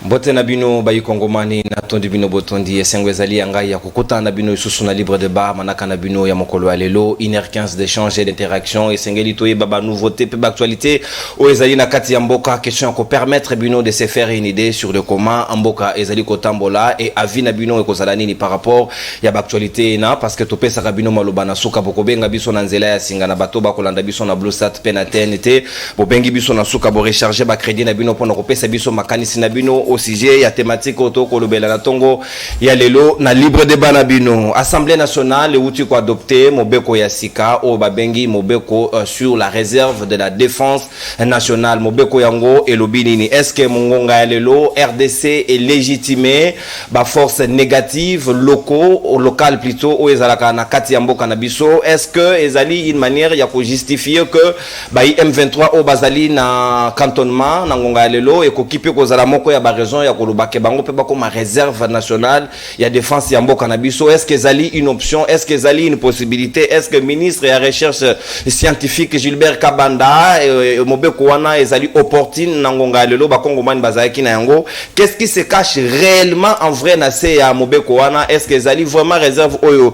Bote na bino bayi kongomani na tondi bino botondi esengo ezali yanga ya kokota na bino isusu na libre débat manaka na bino ya mokolo alelo 1h15 d'échange et d'interaction esengeli toye baba nouveauté pe actualité o ezali na kati ya mboka question ko permettre bino de se faire une idée sur le comment mboka ezali kotambola et avis na bino ekozala nini par rapport ya actualité na parce que topesa ka bino maloba na suka bokobenga biso na nzela ya singa na bato bakolanda biso na Bluesat pe na TNT bobengi biso na suka bo recharger ba crédit na bino pona kopesa biso makanisi na bino au sujet ya thématique auto kolobela na tongo ya lelo na libre débat na bino Assemblée nationale outi ko adopté mobeko ya sika o babengi mobeko sur la réserve de la défense nationale mobeko yango elobi nini est-ce que mongonga ya lelo RDC est légitimé ba force négative locaux au local plutôt o ezalaka na kati ya mboka na biso est-ce que ezali une manière ya ko justifier que ba M23 o bazali na cantonnement na ngonga ya lelo e ko kipe ko zala moko ya ba raison ya kolobake bango pe bako ma réserve nationale ya défense ya mboka na biso est-ce que ezali une option est-ce que ezali une possibilité est-ce que ministre ya recherche scientifique Gilbert Kabanda mobeko wana ezali opportune na ngonga lelo ba kongomani bazaki na yango qu'est-ce qui se cache réellement en vrai na se ya mobeko wana est-ce que ezali vraiment réserve oyo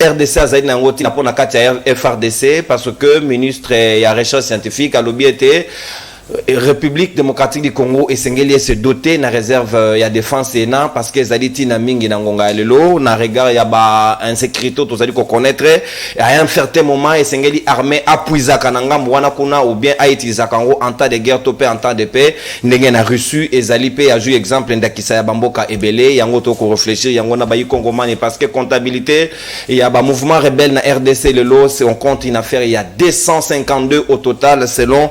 RDC azali na ngoti na pona kati ya FRDC parce que ministre ya recherche scientifique a lobby était République démocratique du Congo et Sengeli se doter na réserve ya défense ena parce que zaliti na mingi na ngonga lelo na regard ya ba insécurité to zali ko connaître à un certain moment et Sengeli armée appuisa kananga mwana kuna ou bien aitiza kango en temps de guerre topé en temps de paix ndenge na reçu et zali pe a joué exemple ndakisa ya bamboka ebele yango to ko réfléchir yango na bayi kongomani parce que comptabilité il y a ba mouvement rebelle na RDC lelo c'est on compte une affaire il y a 252 au total selon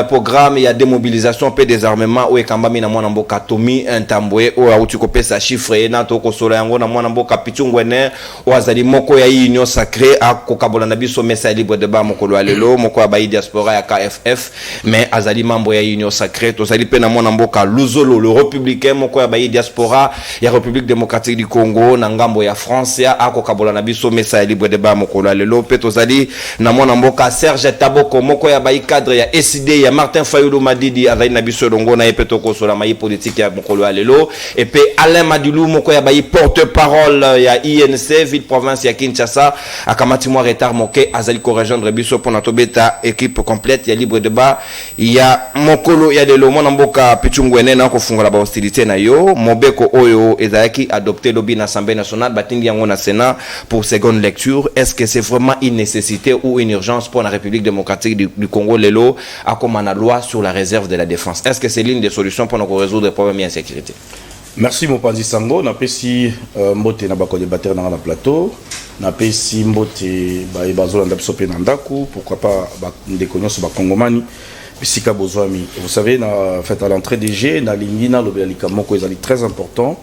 programme il y a démobilisation peu désarmement ou ekambami na mwana mboka Tomi Ntambwe ou auti kopesa chiffre na to ko sola yango na mwana mboka Pichungwene ou azali moko ya union sacrée a kokabola na biso mesa libre débat mokolo alelo moko ya bayi diaspora ya KFF mais azali membre ya union sacrée to zali pe na mwana mboka Luzolo le républicain moko ya bayi diaspora ya République démocratique du Congo na ngambo ya France ya kokabola na biso mesa libre débat mokolo alelo pe to zali na mwana mboka Serge Taboko moko ya bayi cadre ya SID ya Martin Fayulu Madidi azali na biso longo na epeto ko sola mayi politique ya mokolo alelo et pe Alain Madilou moko ya bayi porte-parole ya INC ville province ya Kinshasa akamati mo retard moke azali ko rejoindre biso pona tobeta équipe complète ya libre débat ya mokolo ya lelo mona mboka Pichungwene na ko fungola ba hostilité na yo mobeko oyo ezaki adopté lobby na Assemblée nationale batindi yango na Sénat pour seconde lecture est-ce que c'est vraiment une nécessité ou une urgence pour la République démocratique du Congo lelo a comme la loi sur la réserve de la défense est-ce que c'est l'une des solutions pour nous résoudre les problèmes d'insécurité? Merci mon Pandi Sango na pesi mbote na bako débatteur dans le plateau na pesi mbote ba ebazola ndabiso pe nandaku pourquoi pas ba ndekonyo so ba kongomani bisika bozwami vous savez na fait à l'entrée des G na lingina lobelika moko ezali très important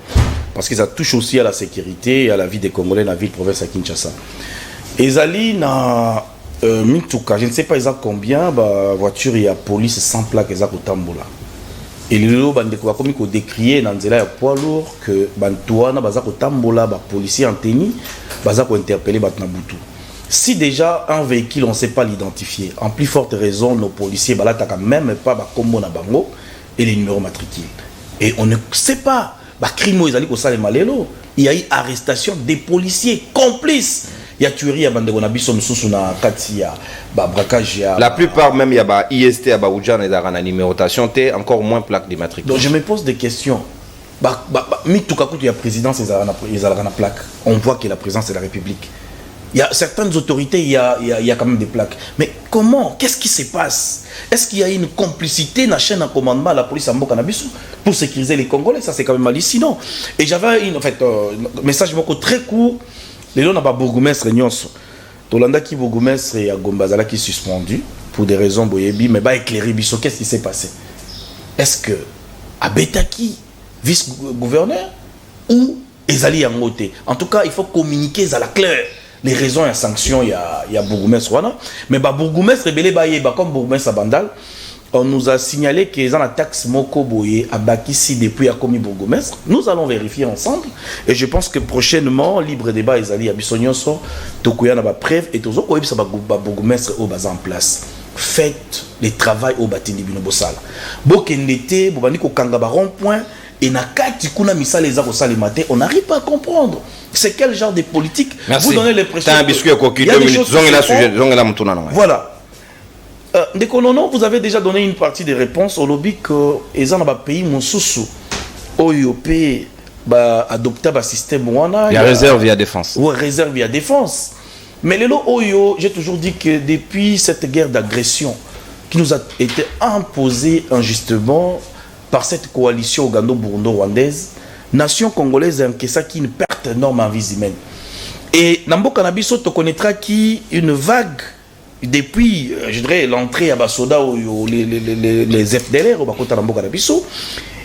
parce que ça touche aussi à la sécurité et à la vie des Congolais dans la ville province à Kinshasa ezali na Mintuka, je ne sais pas exactement combien de voitures il y a police sans plaque exactement au Tambola. Et les gens ont décrié dans le poids lourd que Bantouana bazako Tambola, ba policier en tenue, bazako interpellé Batnabutu. Si déjà un véhicule on ne sait pas l'identifier, en plus forte raison nos policiers balataka même pas ba kombo na bango et les numéros matricules. Et on ne sait pas ba crime ezali ko sale malelo. Il y a eu arrestation des policiers complices. Il y a tuerie à Bandego na biso mususu na kati ya ba braquage ya la plupart même il y a ba IST à ba Oudjan et dans la numérotation T encore moins plaque d'immatriculation. Donc je me pose des questions. Mituka kutu ya présidence ils ont la plaque. On voit que la présidence de la République. Il y a certaines autorités il y a quand même des plaques. Mais comment? Qu'est-ce qui se passe? Est-ce qu'il y a une complicité dans la chaîne de commandement à la police à Mboka na biso pour sécuriser les Congolais? Ça c'est quand même hallucinant. Et j'avais un message très court. Les gens n'ont pas bourgmestre nyonso. Tolanda qui bourgmestre et à Gombazala qui est suspendu pour des raisons boyebi mais pas éclairer biso qu'est-ce qui s'est passé? Est-ce que Abetaki vice-gouverneur ou Ezali Yangote? En tout cas, il faut communiquer à la claire les raisons et les sanctions il y a bourgmestre wana mais ba bourgmestre belé baye ba comme bourgmestre Bandal. On nous a signalé qu'ils ont la taxe Moko Boye à Bakissi depuis à commis bourgmestre. Nous allons vérifier ensemble. Et je pense que prochainement, libre débat, ils allaient à Bissonioso, Tokuya n'a pas preuve, et tous autres, ça va bourgmestre au bas en place. Faites le travail au Batindi Binobosala. Bokendete, Bobaniko Kangaba rond-point, et nakati kuna misala les arts au matin, on n'arrive pas à comprendre. C'est quel genre de politique? Merci. Vous donnez l'impression. Un biscuit coquille, 2 minutes. Ndekonono, vous avez déjà donné une partie des réponses au lobby que les gens dans le pays Moussousou, OIOP, adopté un système wana. Il y a réserve via défense. Oui, réserve via défense. Mais les lots OIO, j'ai toujours dit que depuis cette guerre d'agression qui nous a été imposée injustement par cette coalition ougando-burundo-rwandaise, nation congolaise a encaissé une perte énorme en vie humaine. Et Nambo Cannabis, tu connaîtras une vague depuis, je dirais, l'entrée à Basoda, les FDLR, au Nambo Cannabis,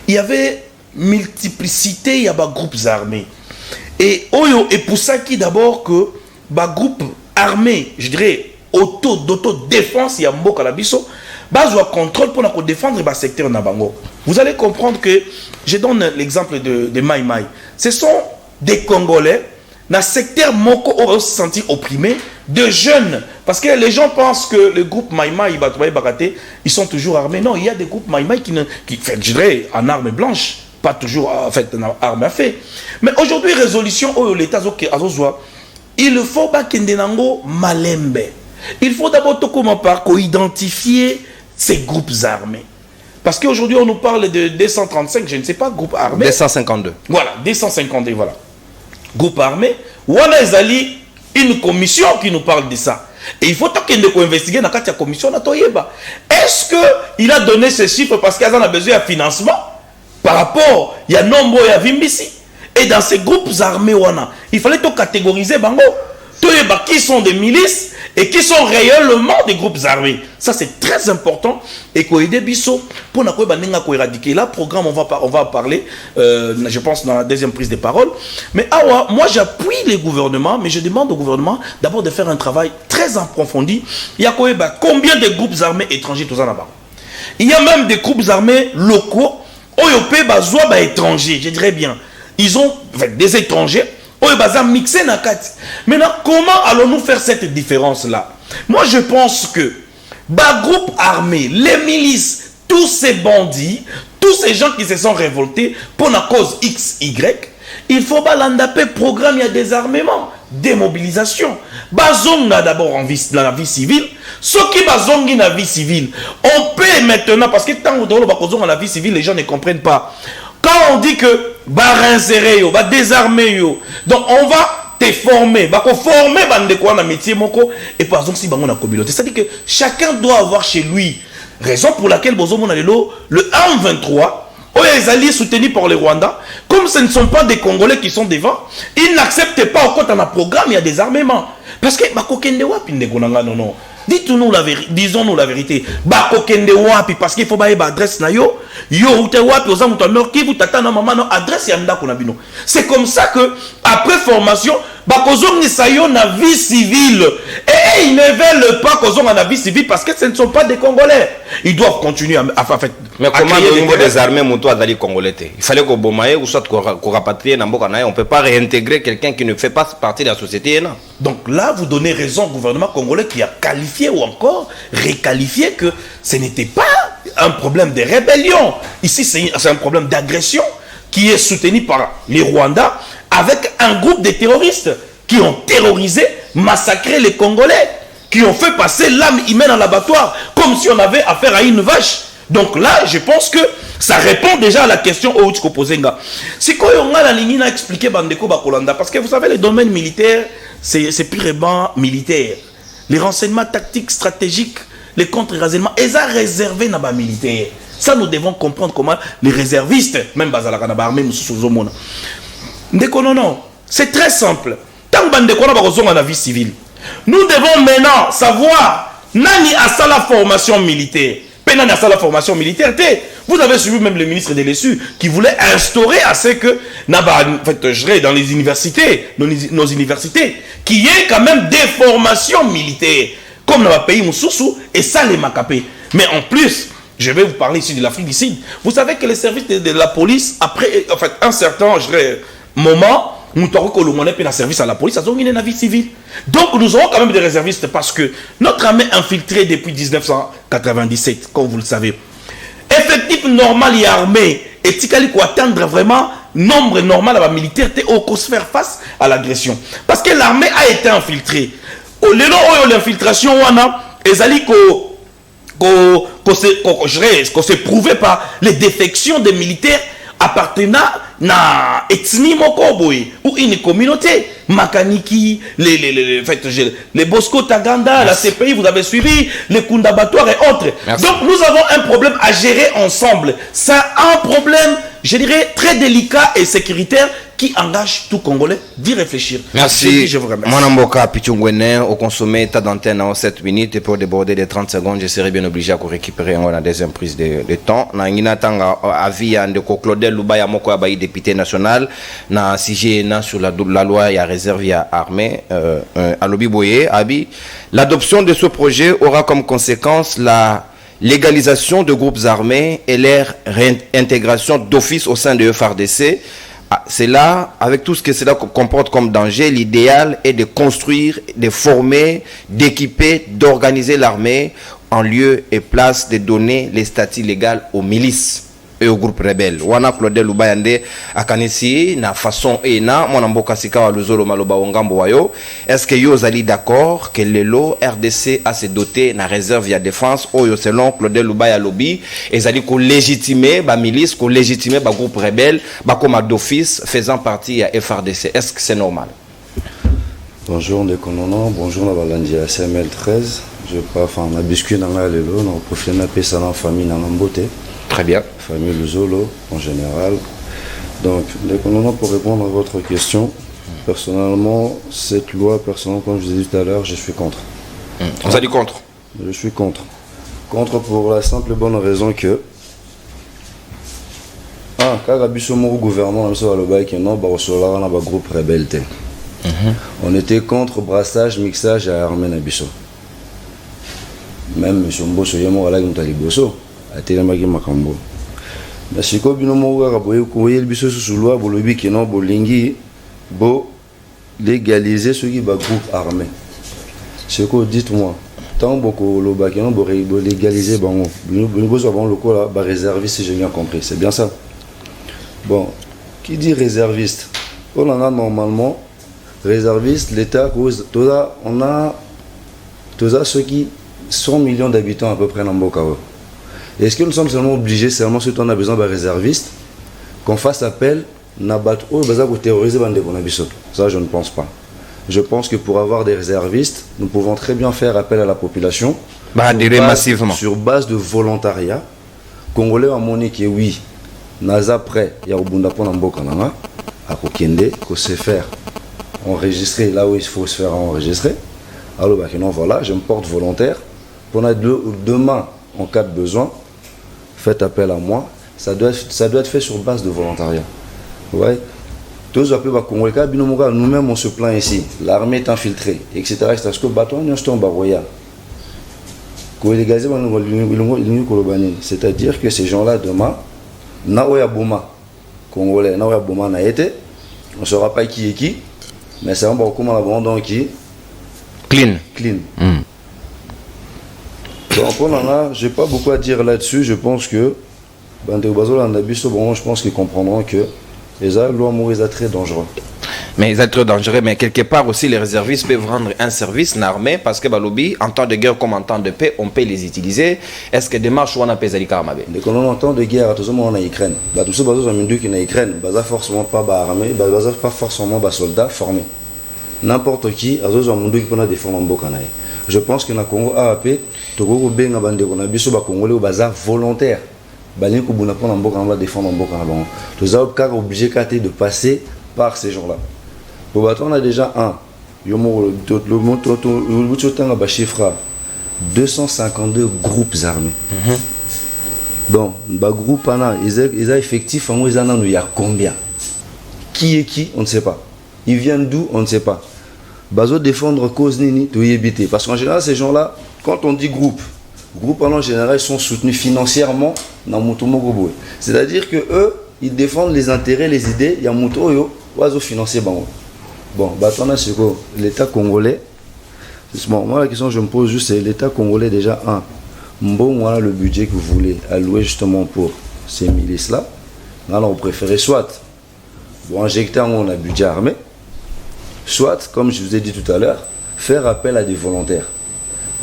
il y avait multiplicité, il y a des groupes armés. Et Oyo et pour ça qui d'abord que les groupes armés, je dirais, d'autodéfense, il y a Mbo Cannabis, base ou contrôle pour défendre le secteur Nabango. Vous allez comprendre que, je donne l'exemple de Mai Mai. Ce sont des Congolais, dans le secteur Moko, on se sentir opprimés, de jeunes. Parce que les gens pensent que le groupe Mai Mai, ils sont toujours armés. Non, il y a des groupes Mai Mai qui fait, je dirais, en armes blanches, pas toujours en fait, en armes à feu. Mais aujourd'hui, résolution, l'État il faut pas qu'il y ait malembe. Il faut d'abord identifier ces groupes armés. Parce qu'aujourd'hui, on nous parle de 235, je ne sais pas, groupes armés. 252. Voilà, 252, voilà. Groupe armé. Voilà, il une commission qui nous parle de ça. Et il faut qu'il y ait investiguer dans la commission. Est-ce qu'il a donné ce chiffre parce qu'il a besoin de financement par rapport, il y a nombre de Vimbisi. Et dans ces groupes armés, il fallait tout catégoriser, bango. Qui sont des milices et qui sont réellement des groupes armés. Ça, c'est très important. Et qu'on ait biso pour éradiquer. Là, programme, on va en parler, je pense, dans la deuxième prise de parole. Mais moi, j'appuie les gouvernements, mais je demande au gouvernement d'abord de faire un travail très approfondi. Il y a combien de groupes armés étrangers tout ça là-bas? Il y a même des groupes armés locaux, étrangers, je dirais bien. Ils ont des étrangers. Mixé na kati. Maintenant, comment allons-nous faire cette différence-là? Moi, je pense que groupe armé, les milices, tous ces bandits, tous ces gens qui se sont révoltés pour la cause X, Y, il faut l'andapé programme, il y a des armements, démobilisation. Bazonga d'abord dans la vie civile. Ceux qui bazongi dans la vie civile, on peut maintenant, parce que tant que dans la vie civile, les gens ne comprennent pas. Quand on dit que réinsérer, désarmer, donc on va te former, former un métier et par exemple si dans la communauté. C'est-à-dire que chacun doit avoir chez lui raison pour laquelle le 1-23 les alliés soutenus par les Rwandais, comme ce ne sont pas des Congolais qui sont devant, ils n'acceptent pas au côté d'un programme, il y a des armements. Parce que non. Dites-nous la vérité, disons-nous la vérité. Parce qu'il faut que adresse na yo c'est comme ça que après formation na vie civile et ils ne veulent pas qu'on a la vie civile parce que ce ne sont pas des Congolais. Ils doivent continuer à faire. Mais comment au niveau des armées Congolais? Il fallait qu'on bomaye ou soit qu'on rapatrie na mboka na. On peut pas réintégrer quelqu'un qui ne fait pas partie de la société. Non. Donc là, vous donnez raison au gouvernement congolais qui a qualifié ou encore réqualifié que ce n'était pas un problème de rébellion. Ici, c'est un problème d'agression qui est soutenu par les Rwandais avec un groupe de terroristes qui ont terrorisé, massacré les Congolais, qui ont fait passer l'âme humaine en l'abattoir comme si on avait affaire à une vache. Donc là, je pense que ça répond déjà à la question au Pozenga. Si on a la ligne à expliquer Bandeko Bakolanda, parce que vous savez, le domaine militaire, c'est purement militaire. Les renseignements tactiques, stratégiques, les contre-renseignements, ils sont réservés dans les militaires. Ça, nous devons comprendre comment les réservistes, même Bazalaka na armée, non, c'est très simple. Tant que dans la vie civile, nous devons maintenant savoir nani a ça la formation militaire. Nani a ça la formation militaire. Vous avez suivi même le ministre de l'ESU qui voulait instaurer à ce que dans les universités, nos universités, qu'il y ait quand même des formations militaires, comme dans le pays Moussoussou, et ça les macapé. Mais en plus, je vais vous parler ici de l'Afrique du Sud. Vous savez que les services de la police, après un certain moment, nous avons un service à la police, nous avons une vie civile. Donc nous aurons quand même des réservistes parce que notre armée infiltrée depuis 1997, comme vous le savez, effectif normal et armé, et tikali ko atteindre vraiment nombre normal à militaire au se faire face à l'agression parce que l'armée a été infiltrée au lelo l'infiltration wana ezali qu'on s'est prouvé par les défections des militaires appartenant à ethnie mokoboy ou une communauté Makaniki, les Bosco Taganda, la CPI, vous avez suivi, les Kundabatoire et autres. Merci. Donc nous avons un problème à gérer ensemble. C'est un problème, je dirais, très délicat et sécuritaire qui engage tout Congolais d'y réfléchir. Merci. Je vous remercie. Mwanamboka Pichungwene, au consommé, ta d'antenne en 7 minutes et pour déborder de 30 secondes, je serai bien obligé à récupérer la deuxième prise de temps. Na ngina tanga avis de Claudel Lubaya Moko Abayi, député national, na sujet sur la loi et réserve à armée, à Lobi Boye, Abi. L'adoption de ce projet aura comme conséquence la légalisation de groupes armés et leur réintégration d'office au sein de FARDC. C'est là, avec tout ce que cela comporte comme danger, l'idéal est de construire, de former, d'équiper, d'organiser l'armée en lieu et place de donner les statuts légaux aux milices et aux groupes rebelles. Wana Claudel Lubayande akanisi na façon ena mwana mboka sika wa luzolo maloba ngambo wayo. Est-ce que yo zali d'accord que le lot RDC a se doté na réserve ya défense oyo selon Claudel Lubaya lobby ezali ko légitimer ba milice, ko légitimer ba groupe rebelle, ba comme d'office faisant partie ya FRDC. Est-ce que c'est normal? Bonjour Ndekonono, bonjour na balandi ya CML 13. Je pas enfin na biscuit na lelo na profiter na pesa na famille na mbote. Très bien. Famille Luzolo en général. Donc, pour répondre à votre question, personnellement, cette loi, personnellement, comme je vous ai dit tout à l'heure, je suis contre. Vous allez contre? Je suis contre. Contre pour la simple et bonne raison que quand le gouvernement a un groupe rebelle, on était contre brassage, mixage et armée Nabiso. Même M. Mbosso Yamo Alag Mtaliboso. Atelemaki makambo na siko bino moko ka boye ko yel biso sous loi bolobi ke non bolingi bo légaliser ceux qui ba groupe armé siko dites-moi tant boko loba ke non bo légaliser bango bino bozo bango lokola ba réserviste si j'ai bien compris c'est bien ça. Bon, qui dit réserviste on en a normalement réserviste l'état cause on a ceux qui 100 millions d'habitants à peu près dans Mbokao. Est-ce que nous sommes seulement obligés, seulement si on a besoin d'un réserviste, qu'on fasse appel, pour terroriser Bandebonabiso? Ça, je ne pense pas. Je pense que pour avoir des réservistes, nous pouvons très bien faire appel à la population. Massivement. Sur base de volontariat. Congolais ont monnaie que oui, Naza prêt, il y a Obunda Ponambokananga, à Kokende, qu'on sait faire enregistrer là où il faut se faire enregistrer. Alors, non, voilà, je me porte volontaire. Pour demain, en cas de besoin, faites appel à moi. Ça doit être fait sur base de volontariat. Ouais. Tous appelés Congolais, nous-mêmes on se plaint ici. L'armée est infiltrée, etc. Parce que c'est-à-dire que ces gens-là demain, Naoya Boma, Congolais, Naoya Boma n'a été, on ne saura pas qui est qui, mais c'est un bon comment l'abandon qui clean. Donc, je n'ai pas beaucoup à dire là-dessus. Je pense que je pense qu'ils comprendront que les lois sont très dangereux. Mais ils sont très dangereux, mais quelque part aussi les réservistes peuvent rendre un service l'armée parce que Balobi, en temps de guerre comme en temps de paix, on peut les utiliser. Est-ce que démarche ou on a payé les caramabe? Dès qu'on en temps de guerre, tout le monde en Ukraine. Tout ce qui est en Ukraine, pas forcément pas armée, pas forcément soldats formés. N'importe qui a besoin de monde défendre en Bokanaï. Je pense que dans le Congo AAP, Togo Benga Bande Konabiso Congolais au bazar volontaire. Balin Kubuna pour en défendre en Bokanaï. Tous les obligés de passer par ces gens-là. Pour battre, on a déjà un. Le chiffre 252 groupes armés. Bon, groupe ils ont effectif, il y a combien? Qui est qui? On ne sait pas. Ils viennent d'où? On ne sait pas. Bazo défendre cause nini to éviter parce qu'en général ces gens-là quand on dit groupe en général ils sont soutenus financièrement dans Mutumo Goboé. C'est-à-dire que eux ils défendent les intérêts, les idées, il y a Muto yo oiseau financier bango. Bon, on c'est quoi l'état congolais. Moi la question que je me pose juste c'est l'état congolais déjà voilà le budget que vous voulez allouer justement pour ces milices là. on préférait soit injecter un budget armé, soit, comme je vous ai dit tout à l'heure, faire appel à des volontaires.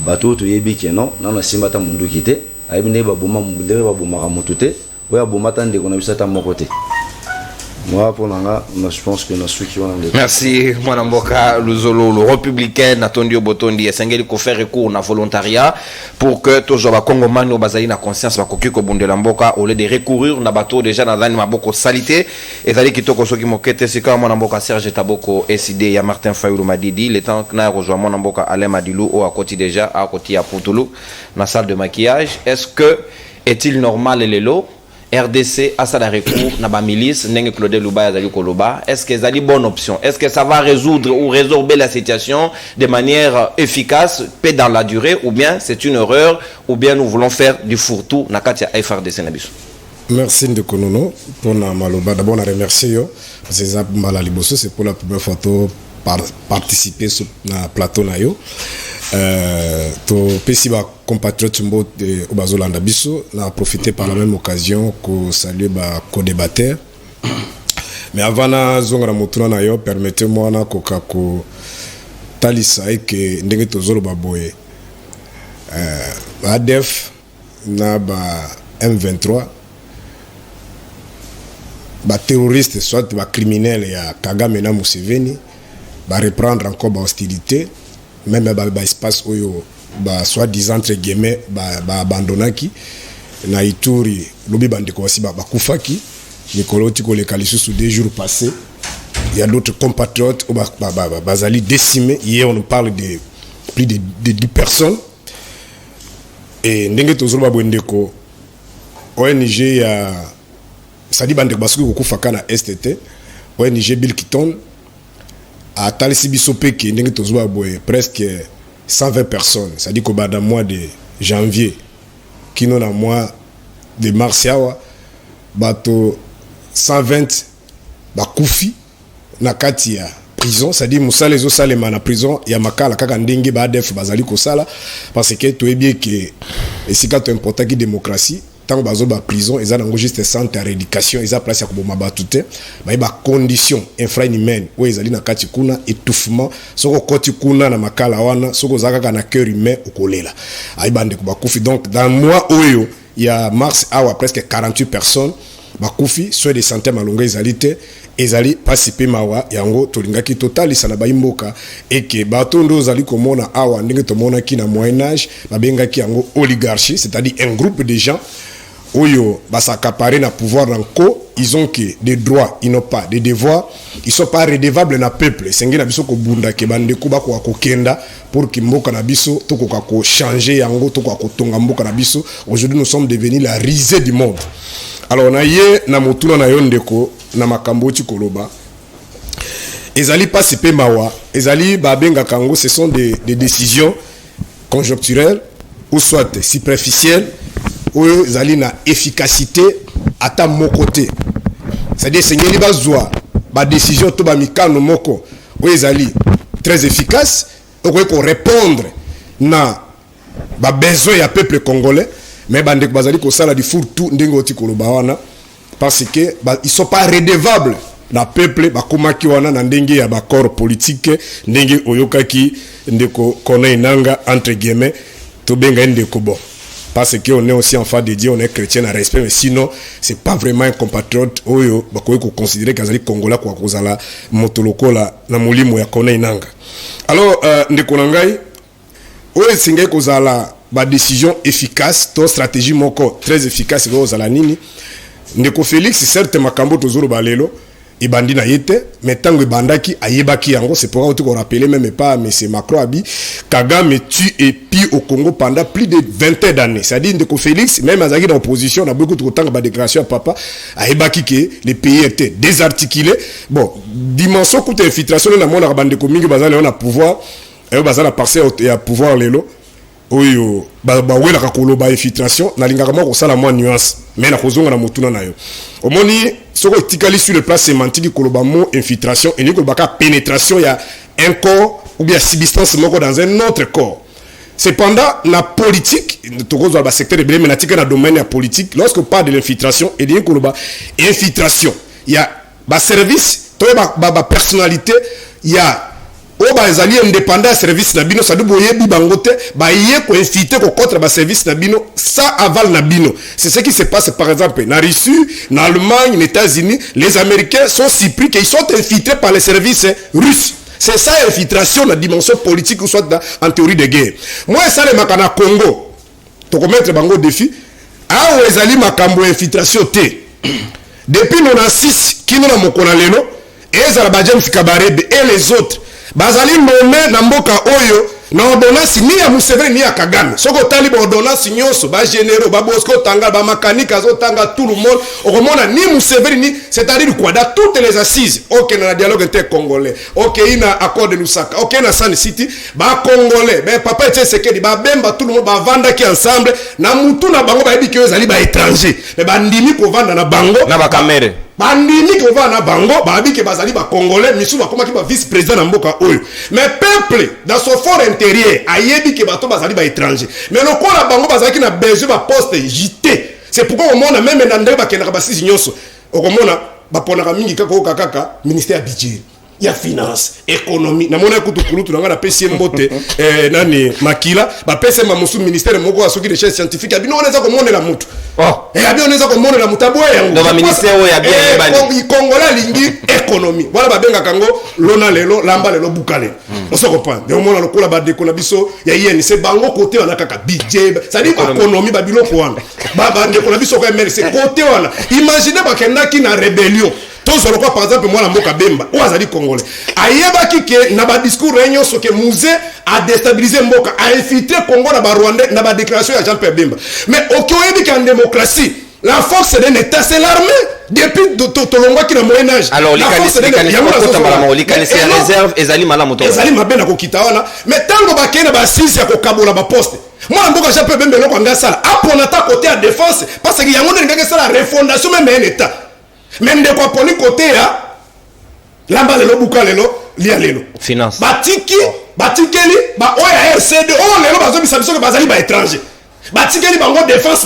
Bateau to yebi keno, nana simata mundu kite, aibne ba boma mundere ba boma ramotute, oya boma tande kona bisata mokote. Moi pour nanga, je pense que na ceux qui ont Merci Mwanamboka Luzolo, le républicain Natondio Botondi esengeli ko faire recours na volontariat pour que toujours ba Congomani bazali na conscience ba koki ko bundela mboka au lieu de recourir na bateau déjà na dani maboko salité ezali kitoko soki mokete sika Mwanamboka Serge Taboko SID ya Martin Fayulu Madidi le temps que na rejoint Mwanamboka Alain Madilou au à côté déjà à côté à Poutoulou na salle de maquillage. Est-ce que est-il normal les lots RDC a ça la recours na ba milice ndenge Claude Luba yazali koloba, est-ce que c'est une bonne option? Est-ce que ça va résoudre ou résorber la situation de manière efficace peut dans la durée, ou bien c'est une erreur, ou bien nous voulons faire du fourre-tout na kati ya FRDC na biso? Merci de Konono pour na maloba. D'abord on remercie yo parce que ça mala liboso c'est pour la première fois to participer sur na plateau na yo. To pesiba compatriotes mbo de Obazolanda biso na profiter par la même occasion ko saluer ba co-débatteur. Mais avant na zonga na motuna na yo, permettez-moi na koka ko talisa que ndenge tozolo ba boye. ADF na ba M23 ba terroriste soit ba criminel ya Kagame na Museveni ba reprendre encore ba hostilité. Même ba espace oyo ba soi-disant entre guillemets ba abandonnaki na Ituri lobi bandeko aussi ba kufaki Nicolo Tiko le Kalisu sous 2 jours passés. Il y a d'autres compatriotes bazali décimés. Hier on nous parle de plus de 10 personnes. Et ndenge tozolo ba bondeko ONG ya sadi bandeko basuku kufaka na STT ONG Bill Kiton à Talisi Bisopeke, presque 120 personnes. C'est-à-dire qu'au bas d'un mois de janvier, qui nous a mois de mars, bateau 120 bakoufi na kati ya prison. C'est-à-dire Moussa les Osalema na prison, il y a makala kaka ndenge ba def bazali ko sala parce que tu es bien que et si quand tu important qui démocratie tant bazo ba prison ils ont juste centre de rééducation ils ont place ya koboma batute ba condition infra-humaine où ils ali na kati kuna étouffement soko koti kuna na makala wana soko zaka na cœur humain okolela ay bande ko bakufi. Donc dans le mois oyo il y a mars awa presque 48 personnes bakufi soit des santé malonga ezalité ezali participer mawa yango tolingaki total sana baimboka et que batondo zali komona awa ndenge tomona ki na moyen âge babengaki yango oligarchie, c'est-à-dire un groupe de gens oyo basakapare na pouvoir nanko, ils ont que des droits, ils n'ont pas des devoirs, ils sont pas redevables na peuple. Sengi na biso ko bunda ke bande ko ba ko kenda pour que mboka na biso to ko ko changer yango to ko tonga mboka na biso. Aujourd'hui nous sommes devenus la risée du monde. Alors na ye na motuna na yo ndeko na makambo ti koloba ezali participer mawa ezali babenga kango, ce sont des décisions conjoncturelles ou soit superficielles ou ezali na efficacité à ta mon côté. C'est-à-dire seigneur bazwa ba décision to ba mikano moko ou ezali très efficace ou ko répondre na ba besoin ya peuple congolais. Mais bande bazali ko sala di fourtou ndenge oti koloba wana parce que ils sont pas redevables na peuple bakomaki wana na ndenge ya ba corps politique ndenge oyokaki ndeko kona inanga entre guillemets to benga ndeko bon. Parce qu'on est aussi enfant de Dieu, on est chrétien à respect, mais sinon, c'est pas vraiment un compatriote. Oyo, bakoye ko considérer qu'azali Congolais kwa kozala motoloko la na molimo ya kona inanga. Alors, ndeko nangai, oyo singe kozala ba décision efficace, to stratégie moko très efficace ko kozala nini. Ndeko Félix certes makambo tozolo balelo ibandi na yete, mais tango ibandaki ayebaki yango, c'est pourquoi on rappeler même pas mais c'est Macron abi Kagame tue et pille au Congo pendant plus de 20 d'années. C'est-à-dire Ndeko Félix même azaki dans l'opposition, on a beaucoup de temps ba déclaration à papa ayebaki que les pays étaient désarticulés. Bon, dimension coûte infiltration na mona bande ko mingi bazali on a pouvoir et bazala passer à pouvoir lelo. Oyo wela kakoloba infiltration na lingaka ko sala moins nuance mais na kozonga na motuna na yo omoni soko tikali sur le plan sémantique koloba mo infiltration et ni koloba ka pénétration ya un corps ou bien substance moko dans un autre corps. Cependant, la politique, dans le secteur de blé, mais dans le domaine de la politique, lorsqu'on parle de l'infiltration, il y a une infiltration. Il y a un service, une personnalité, il y a les alliés indépendants service nabino ça doit y bangote ba yé ko infiltrer ko contre ba service nabino ça aval nabino. C'est ce qui se passe par exemple en Russie, en Allemagne, en États-Unis, les Américains sont surpris qu'ils sont infiltrés par les services russes. C'est ça l'infiltration la dimension politique ou soit en théorie de guerre. Moi ça le makana Congo. To mettre bango défi a les alliés makambo infiltration té. Depuis 96 qui nous na mokona lelo et Azerbaïdjan Fikabarebe et les autres bazali nommé na mboka oyo na ordonnance ni ya Museveni ni ya Kagame soko tali ba ordonnance nyonso ba généraux ba Bosco Tanga ba makanika zo tanga tout le monde okomona ni Museveni ni c'est-à-dire quoi dans toutes les assises OK na dialogue inter-congolais OK ina accord de Lusaka OK na Sun City ba congolais ba papa Tshisekedi ba bemba tout le monde ba vanda ki ensemble na mutu na bango ba yebi ki ezali ba étranger mais ba ndimi ko vanda na bango na ba kamere bandimi ko va na bango babi ke bazali ba congolais misu ba koma ki ba vice président na mboka oyo mais peuple dans son fort intérieur ayebi ke bato bazali ba étranger mais le ko la bango bazali ki na besoin ba poste JT c'est pourquoi au monde même na ndeba kenaka ba sisi nyonso okomona ba ponaka mingi kaka ministère budget ya finance économie na mona kutu kulutu nga na pesi mbote nani makila ba pesi ma musu ministère moko asoki de recherche scientifique abino oneza ko monela mutu abino oneza ko monela mutu aboye yango dans ba ministère o ya bien bani Congolais lingi économie voilà ba benga kango lona lelo lamba lelo bukale on se comprend de mona lokola ba deko na biso ya yeni c'est bango côté wana kaka budget ça dit économie ba biloko wana ba ndeko na biso ko MLC c'est côté wana imaginez ba kendaki na rébellion tous quoi par exemple moi la mboka bemba ou azali congolais ayeba ki na ba discours réunion so que musée a déstabilisé mboka a infiltré Congo na ba Rwanda na ba déclaration ya Jean-Pierre Bemba mais okoyebi qu'en démocratie la force d'un état c'est l'armée depuis tolongwa ki na moyen âge alors les réserve ezali malamu to ezali mabena ko kitawana mais tango ba kena ba sisi ya ko kabola ba poste moi mboka Jean-Pierre Bemba loko ngasala apona ta côté à défense parce que yango ndenge ça la refondation même un état même de quoi poni côté ya lamba lelo buka lelo lia lelo finance batikeli ba oya RCD o lelo bazo bisa biso ke bazali ba étranger batikeli bango défense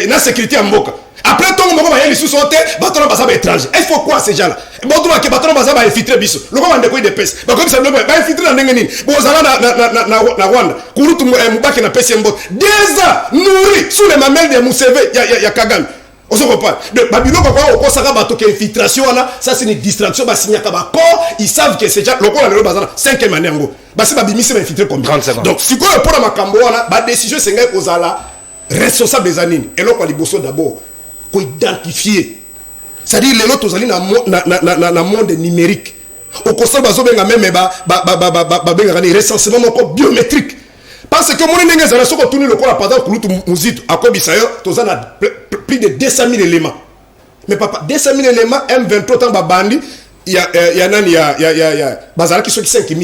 na sécurité ya mboka après tongo moko ba yeli sous sauter batona baza ba étranger il faut quoi ces gens là botona ke batona baza ba infiltrer biso loko bande ko de pes ba comme ça ba infiltrer na ndenge nini bozala na Rwanda kurutu mubaki na pesi mboka 2 ans nourri sous les mamelles de Museveni ya Kagame. On se comprend. De Babylone, quand on a une infiltration, ça c'est une distraction. Ils savent que c'est déjà le cas de la 5e année. C'est Babylone qui infiltré comme 30 secondes. Donc, si on prend ma cambo, la décision c'est que vous allez responsable des années. Et là, on va d'abord identifier. C'est-à-dire les autres, vous allez dans le monde numérique. Au constat, vous avez même un recensement biométrique. Parce que mon nègre zala soko tourner le corps pendant que l'autre musique à quoi bisayo tozana plus de 200 000 éléments mais papa 200 000 éléments M23 tant babandi il y a nani il y a bazala qui sont 5 000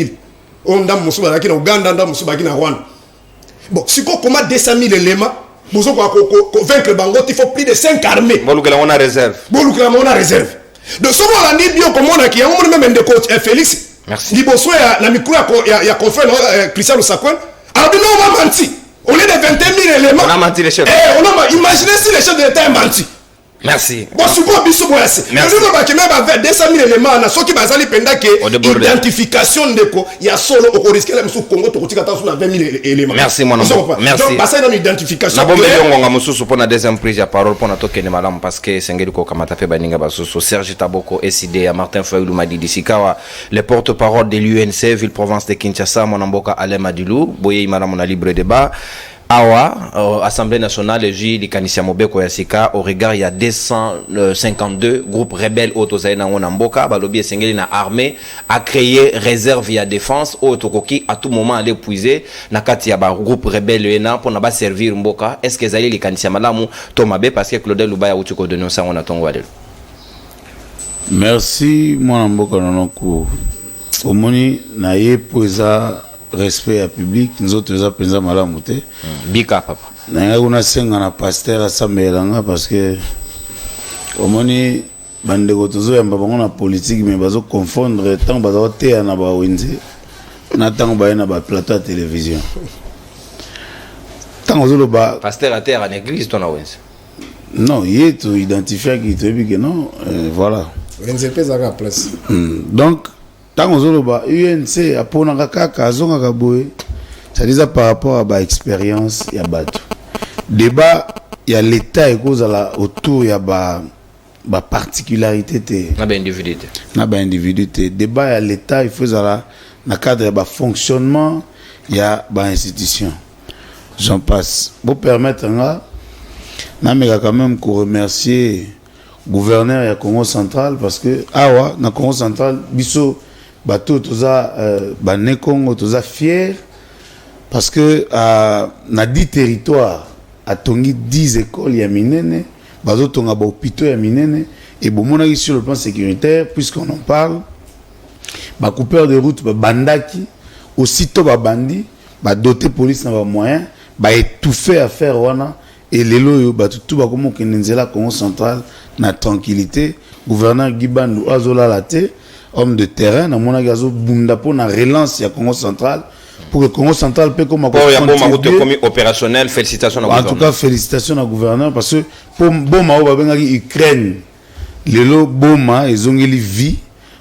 on ndam musuba qui na Uganda ndam musuba qui na Rwanda bon si ko comment 200 000 éléments bozo ko vaincre bango il faut plus de 5 armées bolukela on a réserve de ce moment là ni bio comme on a qui on même de coach Félix merci liboso ya na micro ya confrère Christian Lusakwen. Alors, on a menti. On est de 21 000 éléments. On a menti les chefs. Imaginez si les chefs de l'État ont menti. Merci. Bon, si vous avez dit merci. Mais 200 000 éléments, ce qui va aller pendant que l'identification de quoi, il y a solo au risque de la Congo, tu as 20 000 éléments. Merci, mon ami. Merci. Donc, ça une identification. Na bombe yongo mususu pour la deuxième prise de parole pour notre token madame parce que Sengeli ko kamata fe baninga basusu Serge Taboko SID à Martin Fayulu Madi Disikawa le porte-parole de l'UNC Ville-Province de Kinshasa mon amboka Alain Madilou boye madame na libre débat. Awa, Assemblée nationale, J. Kanisia Mobeko Yasika, au regard, il y a 252 groupes rebelles au Tozaïna Onamboka, Balobi et Sengeli na armée, a créé réserve via défense, au Tokoki, à tout moment, aller puiser, Nakati Yaba, groupe rebelle ENA, pour n'a servir Mboka. Est-ce que Zali, les Kanisia Malamu, Tomabe, parce que Claudel Loubaya, ou Tuko de ça, on attend Wadel. Merci, mon Mboka Nonoko. Au moni, naye, poisa, respect à public nous autres les appelons malamu te bika papa na nguna senga na pasteur asamelanga parce que au moni bandeko tozo yamba bango na politique mais bazo confondre tant bazo te na ba wenze na tant ba na ba plateau à télévision tant que ba pasteur à terre en église ton awens. non, il est identifié qui te dit que non, voilà. Place. Donc tant que ba UNC apona kaka azonga kaboye. Ça dit par rapport à ba expérience ya bato. Débat il y a l'état et cause autour il y a ba particularité na ba individu débat il y a l'état il faut ça na cadre ba fonctionnement il y a ba institution. J'en passe. Pour permettre na me quand même ko remercier gouverneur ya Congo central parce que awa na Congo central biso bato toza ba ne Congo toza fier parce que na 10 territoires a tongi 10 écoles ya minene bazo tonga ba hôpitaux ya minene et bomona sur le plan sécuritaire puisqu'on en parle ba coupeur de route ba bandaki aussitôt ba bandi ba doter police na ba moyens ba étouffer affaire wana et lelo yo ba tout ba komo kenenzela Congo central na tranquillité gouverneur Gibandu azola laté homme de terrain na mona gazo bunda pour na relance ya Congo central pour que Congo central peut comme opérationnel. Félicitations en tout cas félicitations au gouverneur parce que pour boma o babengaki Ukraine lelo boma ezongeli vie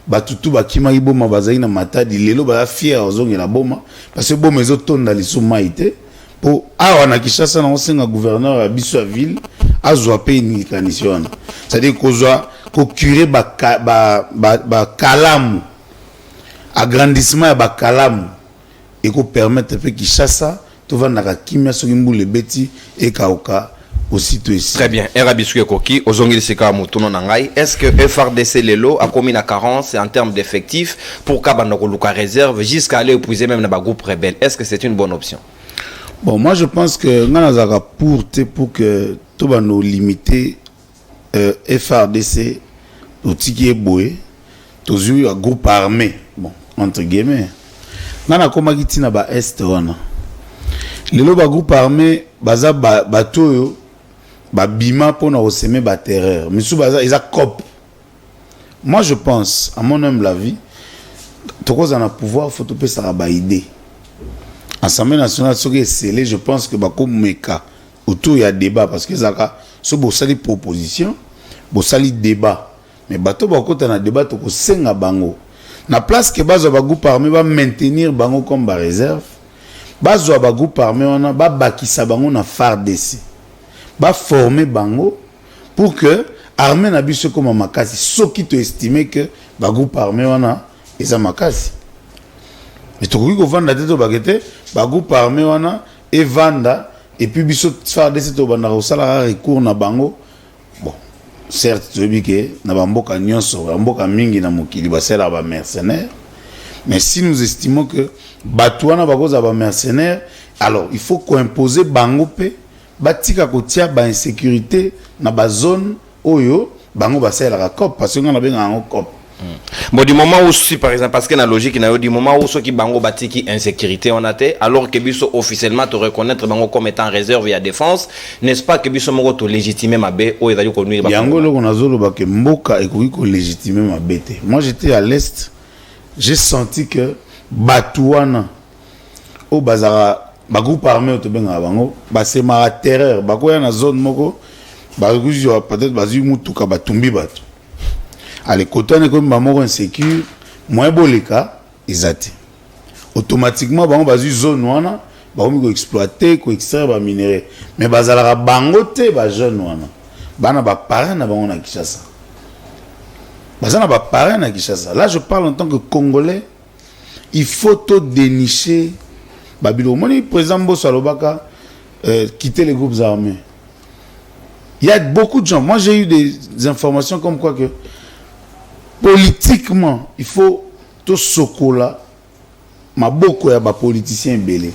batutu bakimaki boma bazali na matadi lelo ba fier ozongela boma parce que boma ezotonda lisuma ite pour awa na Kinshasa na osenga gouverneur ya biso ya ville azwa pe ni kanisiona c'est-à-dire kozwa ko curer ba kalamu agrandissement ya ba kalamu et qu'on permette que Kinshasa tout va na kimia so ngimbu beti et kaoka aussitôt ici. Très bien. Erabisque Koki ozongili seka mutuno nangai. Est-ce que FRDC lelo a commis la carence en termes d'effectifs pour kabanda ko luka réserve jusqu'à aller épuiser même na ba groupe rebelle? Est-ce que c'est une bonne option? Bon, moi je pense que ngana zaka pour que tout va nous limiter FRDC au tiki boé toujours un groupe armé. Bon, entre guillemets. Nana koma kitina ba est wana lelo ba groupe armé baza bato yo ba bima pona oseme ba terreur misu baza isa cop. Moi je pense à mon humble avis tokoza na pouvoir faut to pesa ba idée Assemblée nationale soki esselé je pense que ba ko meka autour ya débat parce que zaka so bo sali proposition bo sali débat mais bato ba kota na débat to ko senga bango na place que bazo ba groupe armé va maintenir bango comme ba réserve bazo ba groupe armé on ba bakisa bango na FARDC ba former bango pour que armée na biso comme makasi soki to estimer que ba groupe armé on eza makasi mais to ko vanda te to bagete ba groupe armé on et vanda et puis biso FARDC to banda ko sala recours na bango. Bon certes tu dis que na bamboka nyonso bamboka mingi na mokili basela ba mercenaires mais si nous estimons que batouana bakoza ba mercenaires alors il faut qu'on impose bango pe batika kotia ba insécurité na ba zone oyo bango basela ka cop parce que on a bien un cop. Bon du moment où si par exemple parce que la logique na yo du moment où ceux qui bango batiki insécurité on a té alors que biso officiellement te reconnaître bango comme étant réserve et à défense n'est-ce pas que biso moko to légitimer mabe o ezali ko nuire ba yango loko nazolo ba ke mboka ekoki ko légitimer mabe te. Moi j'étais à l'est, j'ai senti que batouana au bazara ba groupe armé to benga bango ba c'est ma terreur ba ko ya na zone moko ba kujo peut-être bazu mutuka batumbi bato. Allez, quand on est comme maman insécure, moins beau les cas, ils attendent. Automatiquement, on va zone wana, on va exploiter, on va extraire, on va minérer. Mais bazala bangote, ba jeune wana, bana ba parent na bango na Kinshasa. Bazana ba parent na Kinshasa. Là, je parle en tant que Congolais. Il faut tout dénicher. Babilo, mon président Bosso Alobaka quitter les groupes armés. Il y a beaucoup de gens. Moi, j'ai eu des informations comme quoi que politiquement, il faut tout sokola. Ma beaucoup y a des politiciens belés.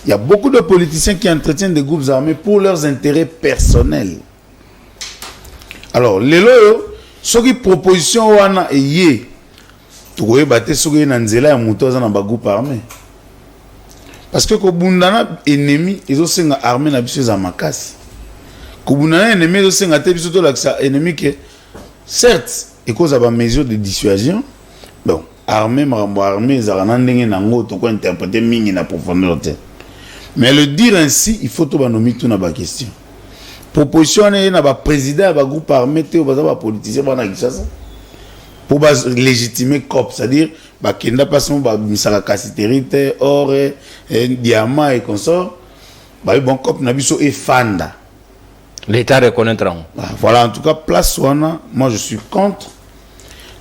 Il y a beaucoup de politiciens qui entretiennent des groupes armés pour leurs intérêts personnels. Alors, les loyaux, ceux qui proposition wana eye, tu vois battre ceux qui nanzela ya muto za na ba groupe armé. Parce que ko bundana ennemi, ils ont senga armé na biso za makasi. Ko bundana ennemi ils ont senga te biso to la ennemi que certes et cause à ba mesure de dissuasion. Bon, armée marambo armée za na ndenge nango to ko interpréter mingi na profondeur te. Mais le dire ainsi, il faut tout nommer tout dans la question. Proposition est na ba président ba groupe armé te ba politicien ba na Kinshasa pour légitimer COP, c'est-à-dire ba kenda passons ba misala casiterite or diamant et consort ba bon COP na biso e fanda. L'État reconnaîtra. Voilà, en tout cas place wana, moi je suis contre.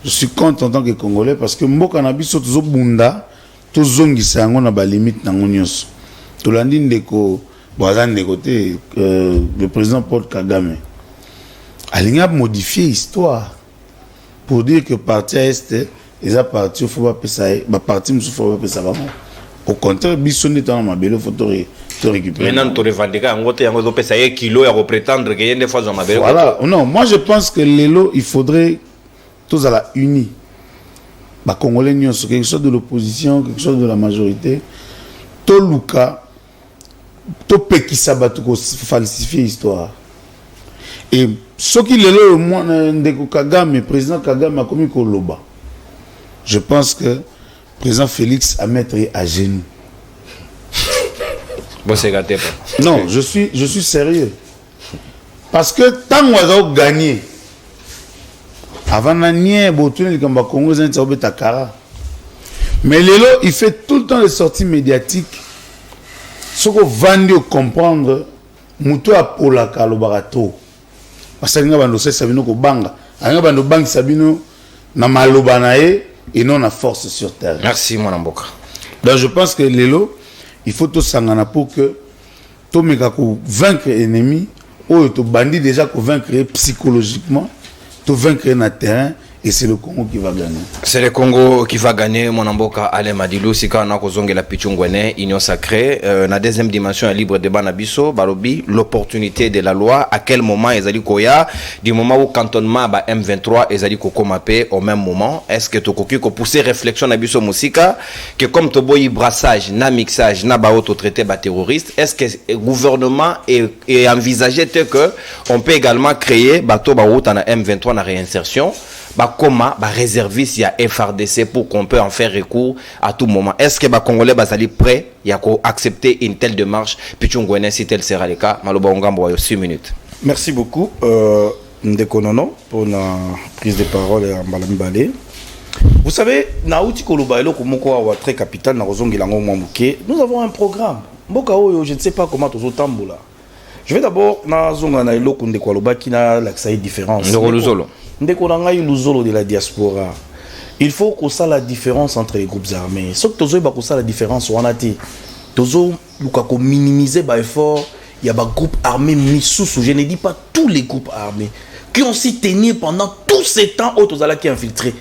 Je suis contre en tant que Congolais parce que mboka na biso tozo bunda tozongisa yango na ba limite nango nyonso. Tolandi ndeko Boazan de côté, le président Paul Kagame a modifié l'histoire pour dire que parti Est, ils ont parti, il faut pas payer ça, parti, il faut pas payer ça. Au contraire, Bisson est dans ma belle, il faut te récupérer. Maintenant, tu revendiques, en gros, tu as payé kilo et prétendre qu'il y a des fois dans ma belle. Voilà, non, moi je pense que les lots, il faudrait tous à la unie. Les Congolais, quelque chose de l'opposition, quelque chose de la majorité, tout le cas. Tout qui s'abat pour falsifier l'histoire. Et ce qui est là, moi, le président Kagame a commis Koloba. Je pense que le président Félix a mettre à genoux. Bon, c'est gâté pas. Non, je suis sérieux. Parce que tant qu'on a gagné, avant d'année, le Congo, mais Lelo, il fait tout le temps des sorties médiatiques. Ce qu'on va comprendre, muto a pola kalo barato. Parce que nous avons sabino ko banga, nous avons bang sabino na maloba nae et non na force sur terre. Merci mon amboka. Donc je pense que Lelo, il faut tout sangana pour que tout meka ko vaincre ennemi ou to bandi déjà ko vaincre psychologiquement, to vaincre na terrain. Et c'est le Congo qui va gagner. C'est le Congo qui va gagner. Mon amboka Alain Madilou, si quand on a kozonge la Pichungwene, Union sacrée, la deuxième dimension est libre débat nabiso, barobi, l'opportunité de la loi, à quel moment Ezali Koya, du moment où cantonnement ba M23 Ezali Koko Mapé au même moment, est-ce que Tokoki ko pousser réflexion nabiso musika, que comme Toboyi brassage, na mixage, na ba auto traité ba terroriste, est-ce que le gouvernement est envisagé que on peut également créer bateau ba route na M23 na réinsertion? Comment réserviste il y a FRDC pour qu'on peut en faire recours à tout moment. Est-ce que les Congolais sont prêts à accepter une telle démarche? Pichungwene, si tel sera le cas, Maloba Ongambo, 6 minutes. Merci beaucoup, Ndekonono, pour la prise de parole à Mbalami Balé. Vous savez, Naouti Kolobaelo, très capital, nous avons un programme. Je ne sais pas comment tout tamboula. Je vais d'abord, l'accès différence. Ndeko nangai luzolo de la diaspora. Il faut qu'on sache la différence entre les groupes armés. Ce que tozo ba ça la différence wanati. Tozo lukako minimiser ba effort, il y a ba groupe armé misusu, je ne dis pas tous les groupes armés qui ont si tenu pendant tous ces temps au tozala qui infiltré.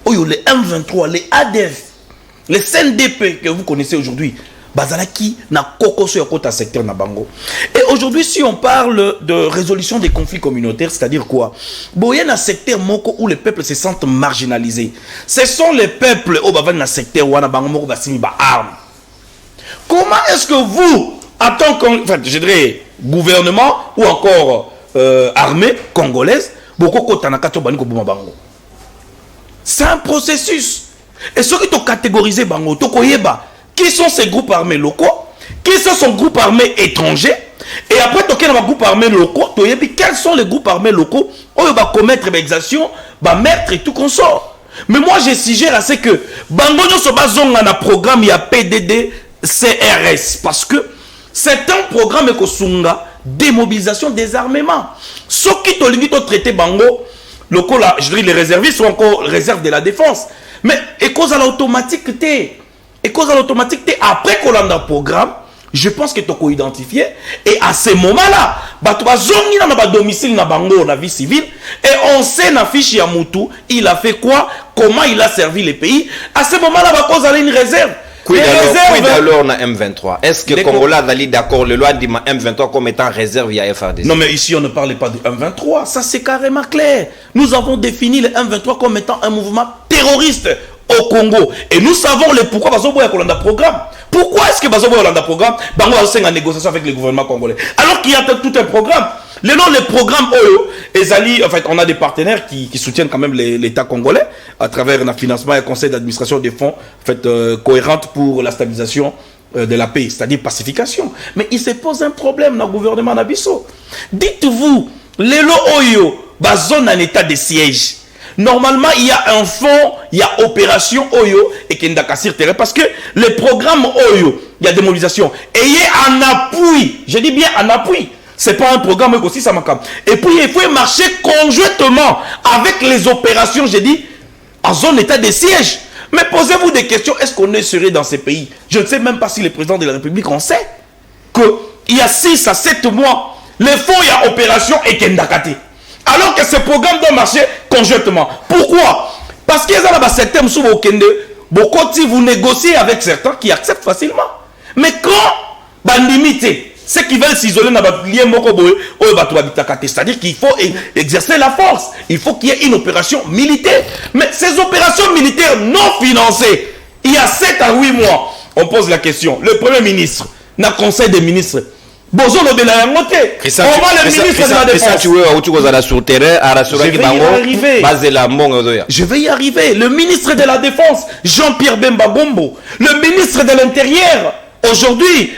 Oyo les M23, les ADF, les CNDP que vous connaissez aujourd'hui. Bazalaki na koko sur kota secteur na bango. Et aujourd'hui, si on parle de résolution des conflits communautaires, c'est-à-dire quoi? Boye na secteur moko où les peuples se sentent marginalisés. Ce sont les peuples au bavan na secteur wana bango moko basimi ba armes. Comment est-ce que vous, en tant que, enfin, je dirais, gouvernement ou encore armée congolaise, boko kota na kato bani ko buma bango? C'est un processus. Et ceux qui t'ont catégorisé bango, to koyeba. Qui sont ces groupes armés locaux? Qui sont ces groupes armés étrangers? Et après, tu as un groupe armé locaux. Quels sont les groupes armés locaux où ils vont commettre des exactions, meurtre et tout consort? Mais moi, je suggère à ce que Bangono Sobazong a un programme, il y a PDD, CRS. Parce que c'est un programme Ekosunga, démobilisation des armements. Ce qui te traité Bango, locaux, là, je dirais les réservistes sont encore réserve de la défense. Mais et cause à l'automatique, et cause à l'automatique, après qu'on a un programme, je pense que tu as identifié. Et à ce moment-là, tu as domicile dans la vie civile. Et on sait dans fiche Yamoutou, il a fait quoi, comment il a servi le pays. À ce moment-là, tu as une réserve. Alors, na M23. Est-ce que Congolais a d'accord le loi dit M23 comme étant réserve via FRDC? Non, mais ici, on ne parlait pas de M23. Ça, c'est carrément clair. Nous avons défini le M23 comme étant un mouvement terroriste au Congo. Et nous savons le pourquoi Bazo Boya Kolanda programme. Pourquoi est-ce que Bazo Boya Kolanda programme? Bango a en négociation avec le gouvernement congolais. Alors qu'il y a tout un programme. Les programmes Oyo, Ezali, en fait, on a des partenaires qui soutiennent quand même l'État congolais à travers le financement et le conseil d'administration des fonds, en fait, cohérente pour la stabilisation de la paix, c'est-à-dire pacification. Mais il se pose un problème dans le gouvernement Nabiso. Dites-vous, les Oyo, zone en état de siège. Normalement, il y a un fonds, il y a opération Oyo et Kendaka sur terrain parce que le programme Oyo, il y a des mobilisations. Ayez en appui, je dis bien en appui. C'est pas un programme aussi ça m'a. Et puis il faut marcher conjointement avec les opérations, j'ai dit, en zone d'état de siège. Mais posez-vous des questions, est-ce qu'on est serein dans ces pays? Je ne sais même pas si le président de la République en sait qu'il y a 6 à 7 mois, les fonds, il y a opération et Kendakate. Alors que ce programme doit marcher conjointement. Pourquoi? Parce qu'il y a certains sous vos kende, vous négociez avec certains qui acceptent facilement. Mais quand bandimité, ceux qui veulent s'isoler dans le lien c'est-à-dire qu'il faut exercer la force. Il faut qu'il y ait une opération militaire. Mais ces opérations militaires non financées, il y a 7 à 8 mois, on pose la question. Le Premier ministre, dans le Conseil des ministres, Bozo le de la montée. On va le ministre de la Défense. Je vais y arriver. Le ministre de la Défense, Jean-Pierre Bemba Gombo. Le ministre de l'Intérieur, aujourd'hui,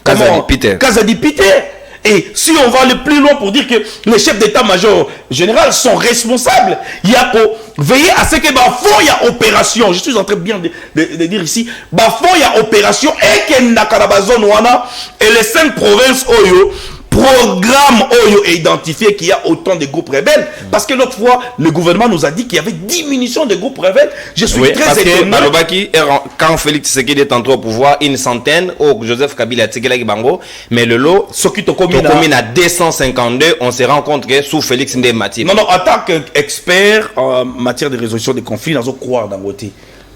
Kazadi Pité. Et si on va aller plus loin pour dire que les chefs d'état-major général sont responsables, il y a pour veiller à ce que il y a opération. Je suis en train bien de dire ici, il y a opération et que et les 5 provinces Oyo, programme Oyo est identifié qu'il y a autant de groupes rebelles. Parce que l'autre fois, le gouvernement nous a dit qu'il y avait diminution de groupes rebelles. Je suis très étonné. Quand Félix Tshisekedi est entré au pouvoir, une centaine, Joseph Kabila Tsekelaki Bango, mais le lot, commune à 252, on se rend compte que sous Félix Ndemati. Non, en tant qu'expert en matière de résolution des conflits, nous allons croire dans votre.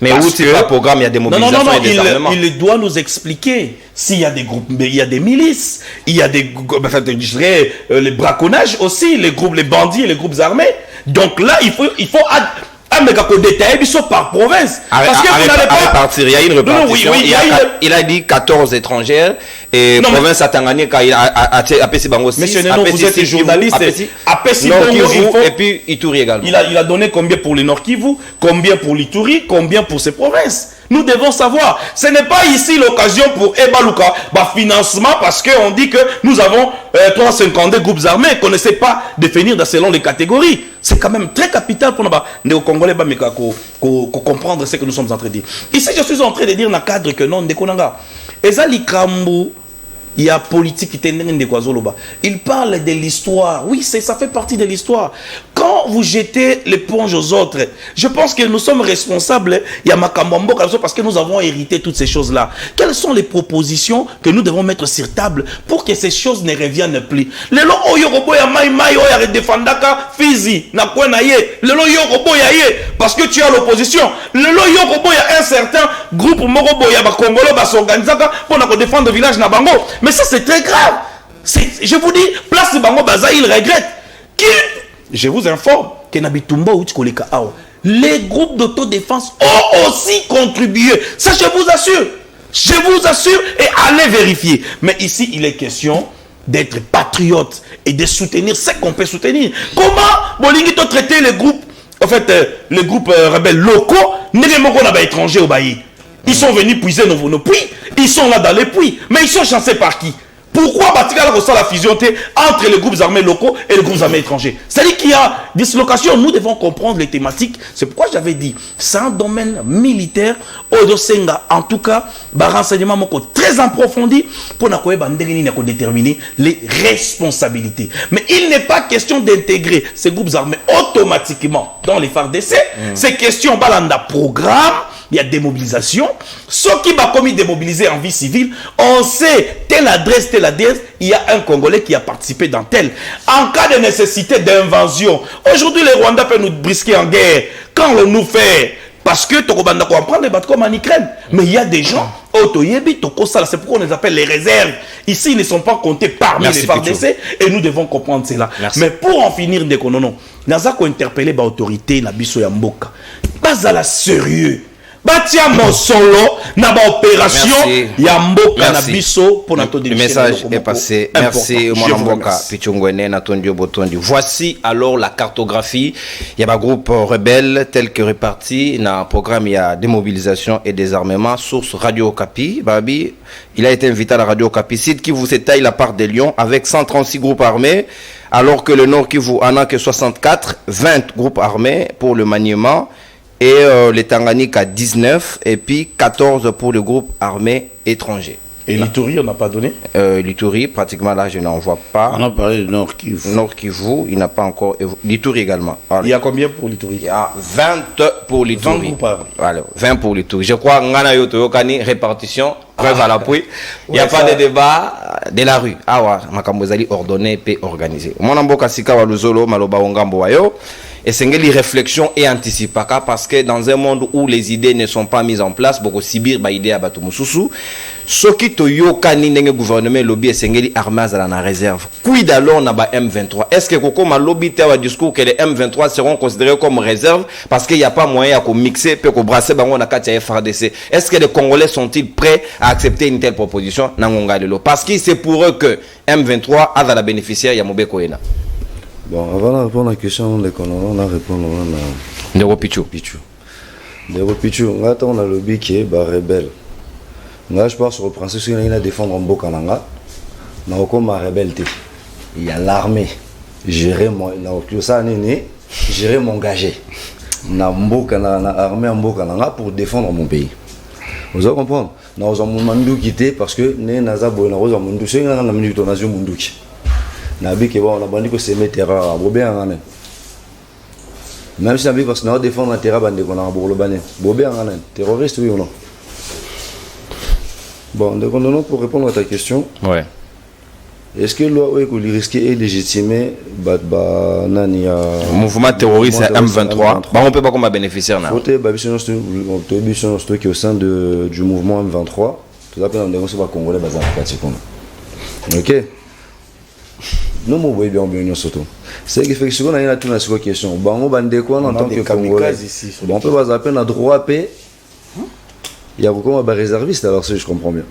Mais où c'est pas programme, il y a des mobilisations et des armements. Il doit nous expliquer s'il y a des groupes, il y a des milices, il y a des, enfin, je dirais, les braconnages aussi, les groupes, les bandits et les groupes armés. Donc là, il faut par province. Parce que vous n'allez pas répartir. Il y a une répartition. Il a dit 14 étrangères et province à Tanganyika, il a Apesi Bango 6. Monsieur Neno, vous êtes journaliste. Apesi Bango et puis Ituri également. Il a donné combien pour le Nord Kivu, combien pour l'Ituri, combien pour ces provinces. Nous devons savoir. Ce n'est pas ici l'occasion pour Ebaluka, financement, parce qu'on dit que nous avons 352 groupes armés qu'on ne sait pas définir selon les catégories. C'est quand même très capital pour nos Congolais comprendre ce que nous sommes en train de dire. Ici, je suis en train de dire dans le cadre que non, Ezali Kambu, il y a politique qui il parle de l'histoire. Oui, ça fait partie de l'histoire. Quand vous jetez l'éponge aux autres, je pense que nous sommes responsables. Il y a Makambambo parce que nous avons hérité toutes ces choses-là. Quelles sont les propositions que nous devons mettre sur table pour que ces choses ne reviennent plus? Le lo oyorobo ya mai mai oya defandaka fizi na kwena ye. Le lo yorobo ya ye parce que tu as l'opposition. Le lo yorobo ya un certain groupe morobo ya ba Congolais ba s'organisaka pour na défendre le village na bango. Mais ça c'est très grave. Je vous dis, place bango baza il regrette. Je vous informe que Nabitumba ou Tkoleka Awa, les groupes d'autodéfense ont aussi contribué. Ça, je vous assure. Je vous assure et allez vérifier. Mais ici, il est question d'être patriote et de soutenir ce qu'on peut soutenir. Comment Bolingito traiter les groupes, en fait, les groupes rebelles locaux, étrangers au Bailly? Ils sont venus puiser nos puits. Ils sont là dans les puits. Mais ils sont chancés par qui? Pourquoi Batika ressent la fusion entre les groupes armés locaux et les groupes armés étrangers? C'est-à-dire qu'il y a dislocation. Nous devons comprendre les thématiques. C'est pourquoi j'avais dit, c'est un domaine militaire. En tout cas, renseignement très approfondi pour déterminer les responsabilités. Mais il n'est pas question d'intégrer ces groupes armés automatiquement dans les FARDC. C'est question balanda programme. Il y a démobilisation. Ceux qui va commis démobiliser en vie civile, on sait telle adresse, il y a un Congolais qui a participé dans tel. En cas de nécessité d'invasion, aujourd'hui le Rwanda peut nous brisquer en guerre. Quand on nous fait, parce que Tokobanda comprend les bateaux comme en Ukraine. Mais il y a des gens, c'est pourquoi on les appelle les réserves. Ici, ils ne sont pas comptés parmi les FARDC et nous devons comprendre cela. Merci. Mais pour en finir, nous avons interpellé l'autorité, la biso ya mboka. Pas à la sérieux. batia mosolo na ba opération Merci. ya mboka na Merci. biso pour notre Le message est passé. Merci, Mwanamboka Pichungwene, Natondio Botondi. Voici alors la cartographie. Il y a un groupe rebelle tel que réparti dans le programme. Il y a démobilisation et désarmement. Source Radio Okapi. Babi, il a été invité à la Radio Okapi. Site qui vous étaille la part des Lions avec 136 groupes armés. Alors que le Nord Kivu en a que 64, 20 groupes armés pour le maniement. Et les Tanganyika 19 et puis 14 pour le groupe armé étranger. Et l'Ituri, on n'a pas donné. L'Ituri, pratiquement là, je n'en vois pas. On a parlé de Nord Kivu. Nord Kivu, il n'a pas encore. L'Ituri également. Il y a combien pour l'Ituri? Il y a 20 pour l'Ituri. 20 groupes armés. Voilà, 20 pour l'Ituri. Je crois Ngana Yoto Yokani, répartition, preuve à l'appui. Il n'y a Ouais, pas ça... de débat de la rue. Ah ouais, Makambozali ordonné et organisé. Mon amboka sika waluzolo maloba ongambo wayo. Et c'est une réflexion et anticipaka parce que dans un monde où les idées ne sont pas mises en place, beaucoup sibir ba idée à Batumususu, ce qui to yokani nenge gouvernement lobby et sengeli armées à la réserve. Quid alors na ba M23? Est-ce que koko ma lobby te wa discours que les M23 seront considérés comme réserve parce qu'il n'y a pas moyen à mixer peut brasser bango na katia FRDC? Est-ce que les Congolais sont-ils prêts à accepter une telle proposition na ngonga lelo? Parce que c'est pour eux que M23 a la bénéficiaire ya Mobeko Ena. Bon, avant de répondre à la question, on a répondu à Ndero Pichu. Ndero Pichu, on a le lobby qui est rebelle. Là, je pars sur le principe qu'il y a défendre en Bokananga. On a comme rebelle. Il y a l'armée. Gérer m'engager. Na armée en Bokananga pour défendre mon pays. Vous allez comprendre. Nous avons Mandou quitté parce que nous avons Mandou. C'est une minute on a Mandou. Nabi qui on a bandit que c'est mes terrains bobé en même si Nabi parce que nous défendre un terrain bandé qu'on a pour bané bobé en terroriste oui ou non. Bon donc pour répondre à ta question, Ouais. est-ce que loi oui que risquer et légitimer nani Mouvement terroriste à M23 bah on peut pas comme bénéficiaire là. Côté babition qui au sein du mouvement M23 tout ça on dénonce pas congolais bazar pratique. OK. Nous voyons bien bien surtout. C'est qu'effectivement on a tout la question. Bango bande quoi en tant que Congolais ici. Bon on peut pas appeler à droit paix. Il y a beaucoup de réservistes alors si je comprends bien.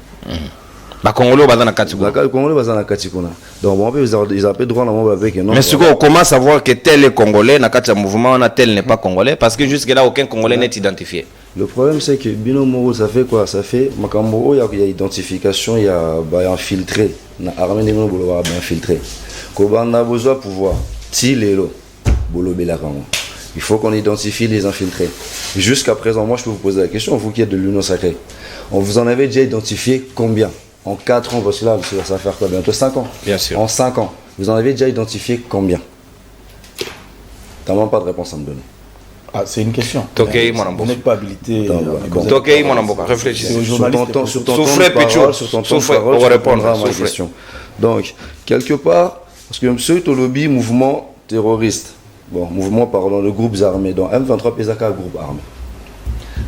Ba Congolais bazana katikuna. D'accord, Congolais bazana katikuna. Donc bon ils appellent droit normalement avec non. Mais ce qu'on commence à voir que tel est congolais na katia mouvement on a tel n'est pas congolais parce que jusque là aucun congolais n'est identifié. Le problème c'est que Bino Moro ça fait quoi? Ça fait makambo il y a identification, il y a infiltré. Na armée de Moro va infiltré. Quand on a besoin de pouvoir, si les lots, il faut qu'on identifie les infiltrés. Jusqu'à présent, moi je peux vous poser la question, vous qui êtes de l'Union sacrée, on vous en avait déjà identifié combien? En 4 ans, parce que là, ça va faire quoi? Bientôt 5 ans. Bien sûr. En 5 ans, vous en avez déjà identifié combien? T'as même pas de réponse à me donner. Ah, c'est une question. Toké, mon Vous amboka. n'êtes pas habilité. Toké, mon amboka. Réfléchissez. Sur ton Souffrez, Pichou. sur ton temps de Souffrez, parole, on va tu répondre. répondras à ma Souffrez. question. Donc, quelque part, parce que ceux au lobby mouvement terroriste, bon, mouvement, pardon, le groupe armé, donc M23 PZK, groupe armé.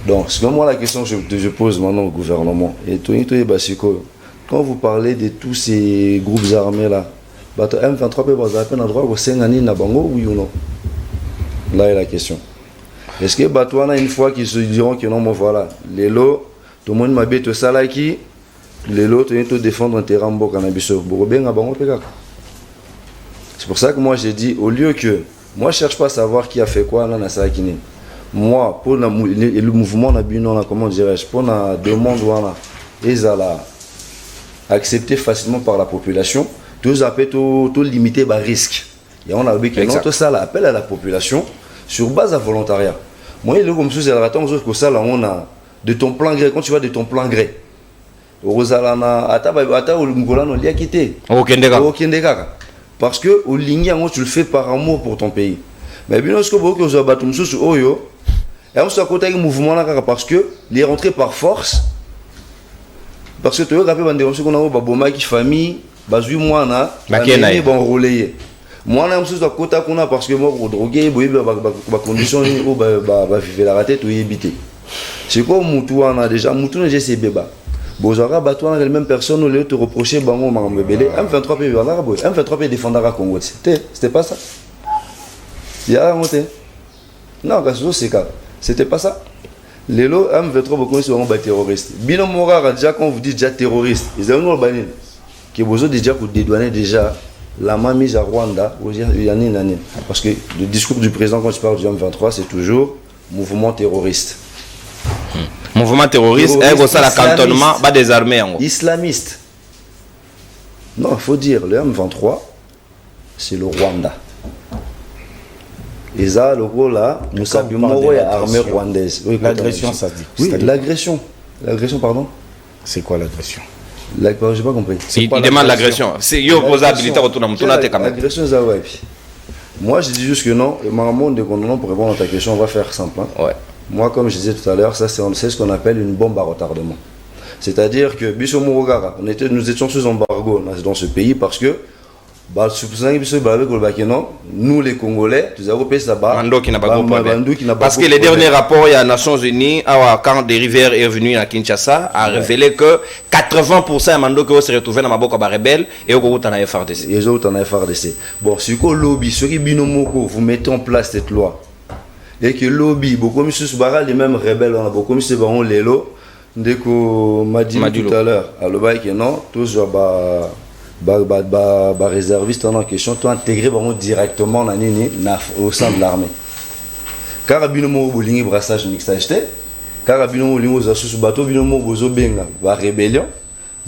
Donc, c'est moi la question que je pose maintenant au gouvernement. Et Tony Basiko, quand vous parlez de tous ces groupes armés là, M23 PZK a droit au Sengani Nabango, oui ou non? Là est la question. Est-ce que Batouana, une fois qu'ils se diront que non, bon voilà, les lots, tout le monde m'a dit tout ça là qui, les lots, tu dois défendre un terrain en cannabis. C'est pour ça que moi j'ai dit, au lieu que, moi je cherche pas à savoir qui a fait quoi là, moi, pour le mouvement, comment dirais-je, pour la demande, ils allaient accepter facilement par la population, tout appels, tout limiter les risques. Et on a vu que non, tout ça appel à la population sur base à volontariat. Moi, il est comme ça, que ça, là, on a de ton plein gré, quand tu vas de ton plein gré. Parce que au ligne, tu le fais par amour pour ton pays. Mais bien sûr, que tu as battu sur Oyo, et on se côté du mouvement là parce que les rentrées par force, parce que tu as rappelé qu'on a une famille, bazui moi na, bon relais. Moi na msusu kota kuna parce que moi pour droguer boye ba condition où ba vivre la tête ou éviter. C'est comme mutu wana déjà mutu na j'ai beba. Bozara batouana les mêmes personnes ou les te reprocher bango mambebele M23 pe wana boy M23 pe défendra Congo. C'était pas ça. Il y a monté. Non, c'est ça. C'était pas ça. Les lots M23 beaucoup sont des terroristes. Bino Morara déjà quand vous dites déjà terroriste, ils ont nous banni que vous avez déjà pour dédouaner déjà la main mise à Rwanda, parce que le discours du président quand il parle du M23 c'est toujours mouvement terroriste. Mouvement terroriste, et ça la cantonnement, pas des armées en gros. Islamiste. Non, il faut dire, le M23, c'est le Rwanda. Et ça, le gros là, nous savions l'armée rwandaise. Oui, l'agression, ça se dit. Oui, l'agression. L'agression, pardon. C'est quoi l'agression? J'ai pas compris. Il demande l'agression. C'est opposabilité autour de mon l'agression, c'est ouais. Moi, je dis juste que non, le moment de condamnement pour répondre à ta question, on va faire simple. Hein. Ouais. Moi, comme je disais tout à l'heure, ça c'est ce qu'on appelle une bombe à retardement. C'est-à-dire que Bisso Murugara, nous étions sous embargo dans ce pays parce que nous les Congolais, nous avons payé ça bas. Parce que les derniers rapports, il y a les Nations Unies, quand des rivières est revenu à Kinshasa, a révélé que 80% de Mando qui se retrouvaient dans ma boca rebelle et au groupe en FRDC. Et autres en FRDC. Bon, si vous lobby, ceux qui binomoko, vous mettez en place cette loi et que lobby, beaucoup de les mêmes rebelles, on a beaucoup de baron Lelo, dès qu'on m'a dit tout à l'heure, à l'obay que non, tous réservistes en question, tout intégré directement au sein de l'armée. Car binomo bolingi brassage mixte acheté, car binomo lingo zasu bateau binomo bozo benga, rébellion,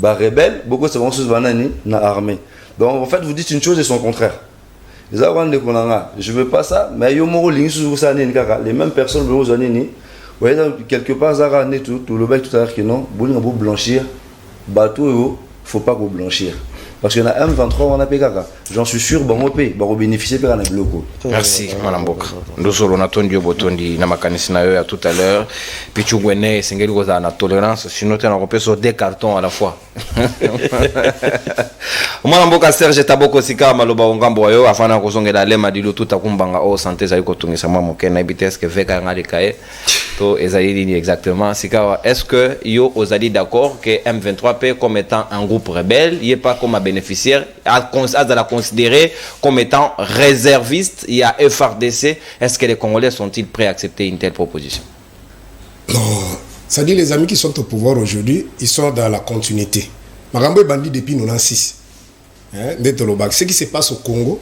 rebelle, beaucoup de ces banani na armée. Donc en fait vous dites une chose et son contraire. Les avants de Konanga, je veux pas ça, mais yomo lingi sous ça les mêmes personnes vous anini. Vous voyez quelque part Zara né tout le bail tout à l'heure que non, bolinga pour blanchir, bateau faut pas pour blanchir. Parce qu'il y en a M23, on a payé. J'en suis sûr, on va bénéficier de la bloco. Merci, Madame Boka. Nous sommes en train de botondi na makanisina tout à l'heure. Puis tu connais, c'est quelque chose de tolérance. Sinon, tu as un sur deux cartons à la fois. Madame Boka Serge Taboko Sika Maloba Ongambo yo afana kozongela lema dilo tout akumbanga o santé za yokotungisa mwa mokena ibiteske veka ngali kae. To ezali exactement Sika, est-ce que yo ozali d'accord que M23P comme étant un groupe rebelle, il est pas comme un bénéficiaire à la considérer comme étant réserviste, il y a FRDC, est-ce que les Congolais sont-ils prêts à accepter une telle proposition? Non, ça dit les amis qui sont au pouvoir aujourd'hui, ils sont dans la continuité. Marambo est bandit depuis 1996. Ce qui se passe au Congo,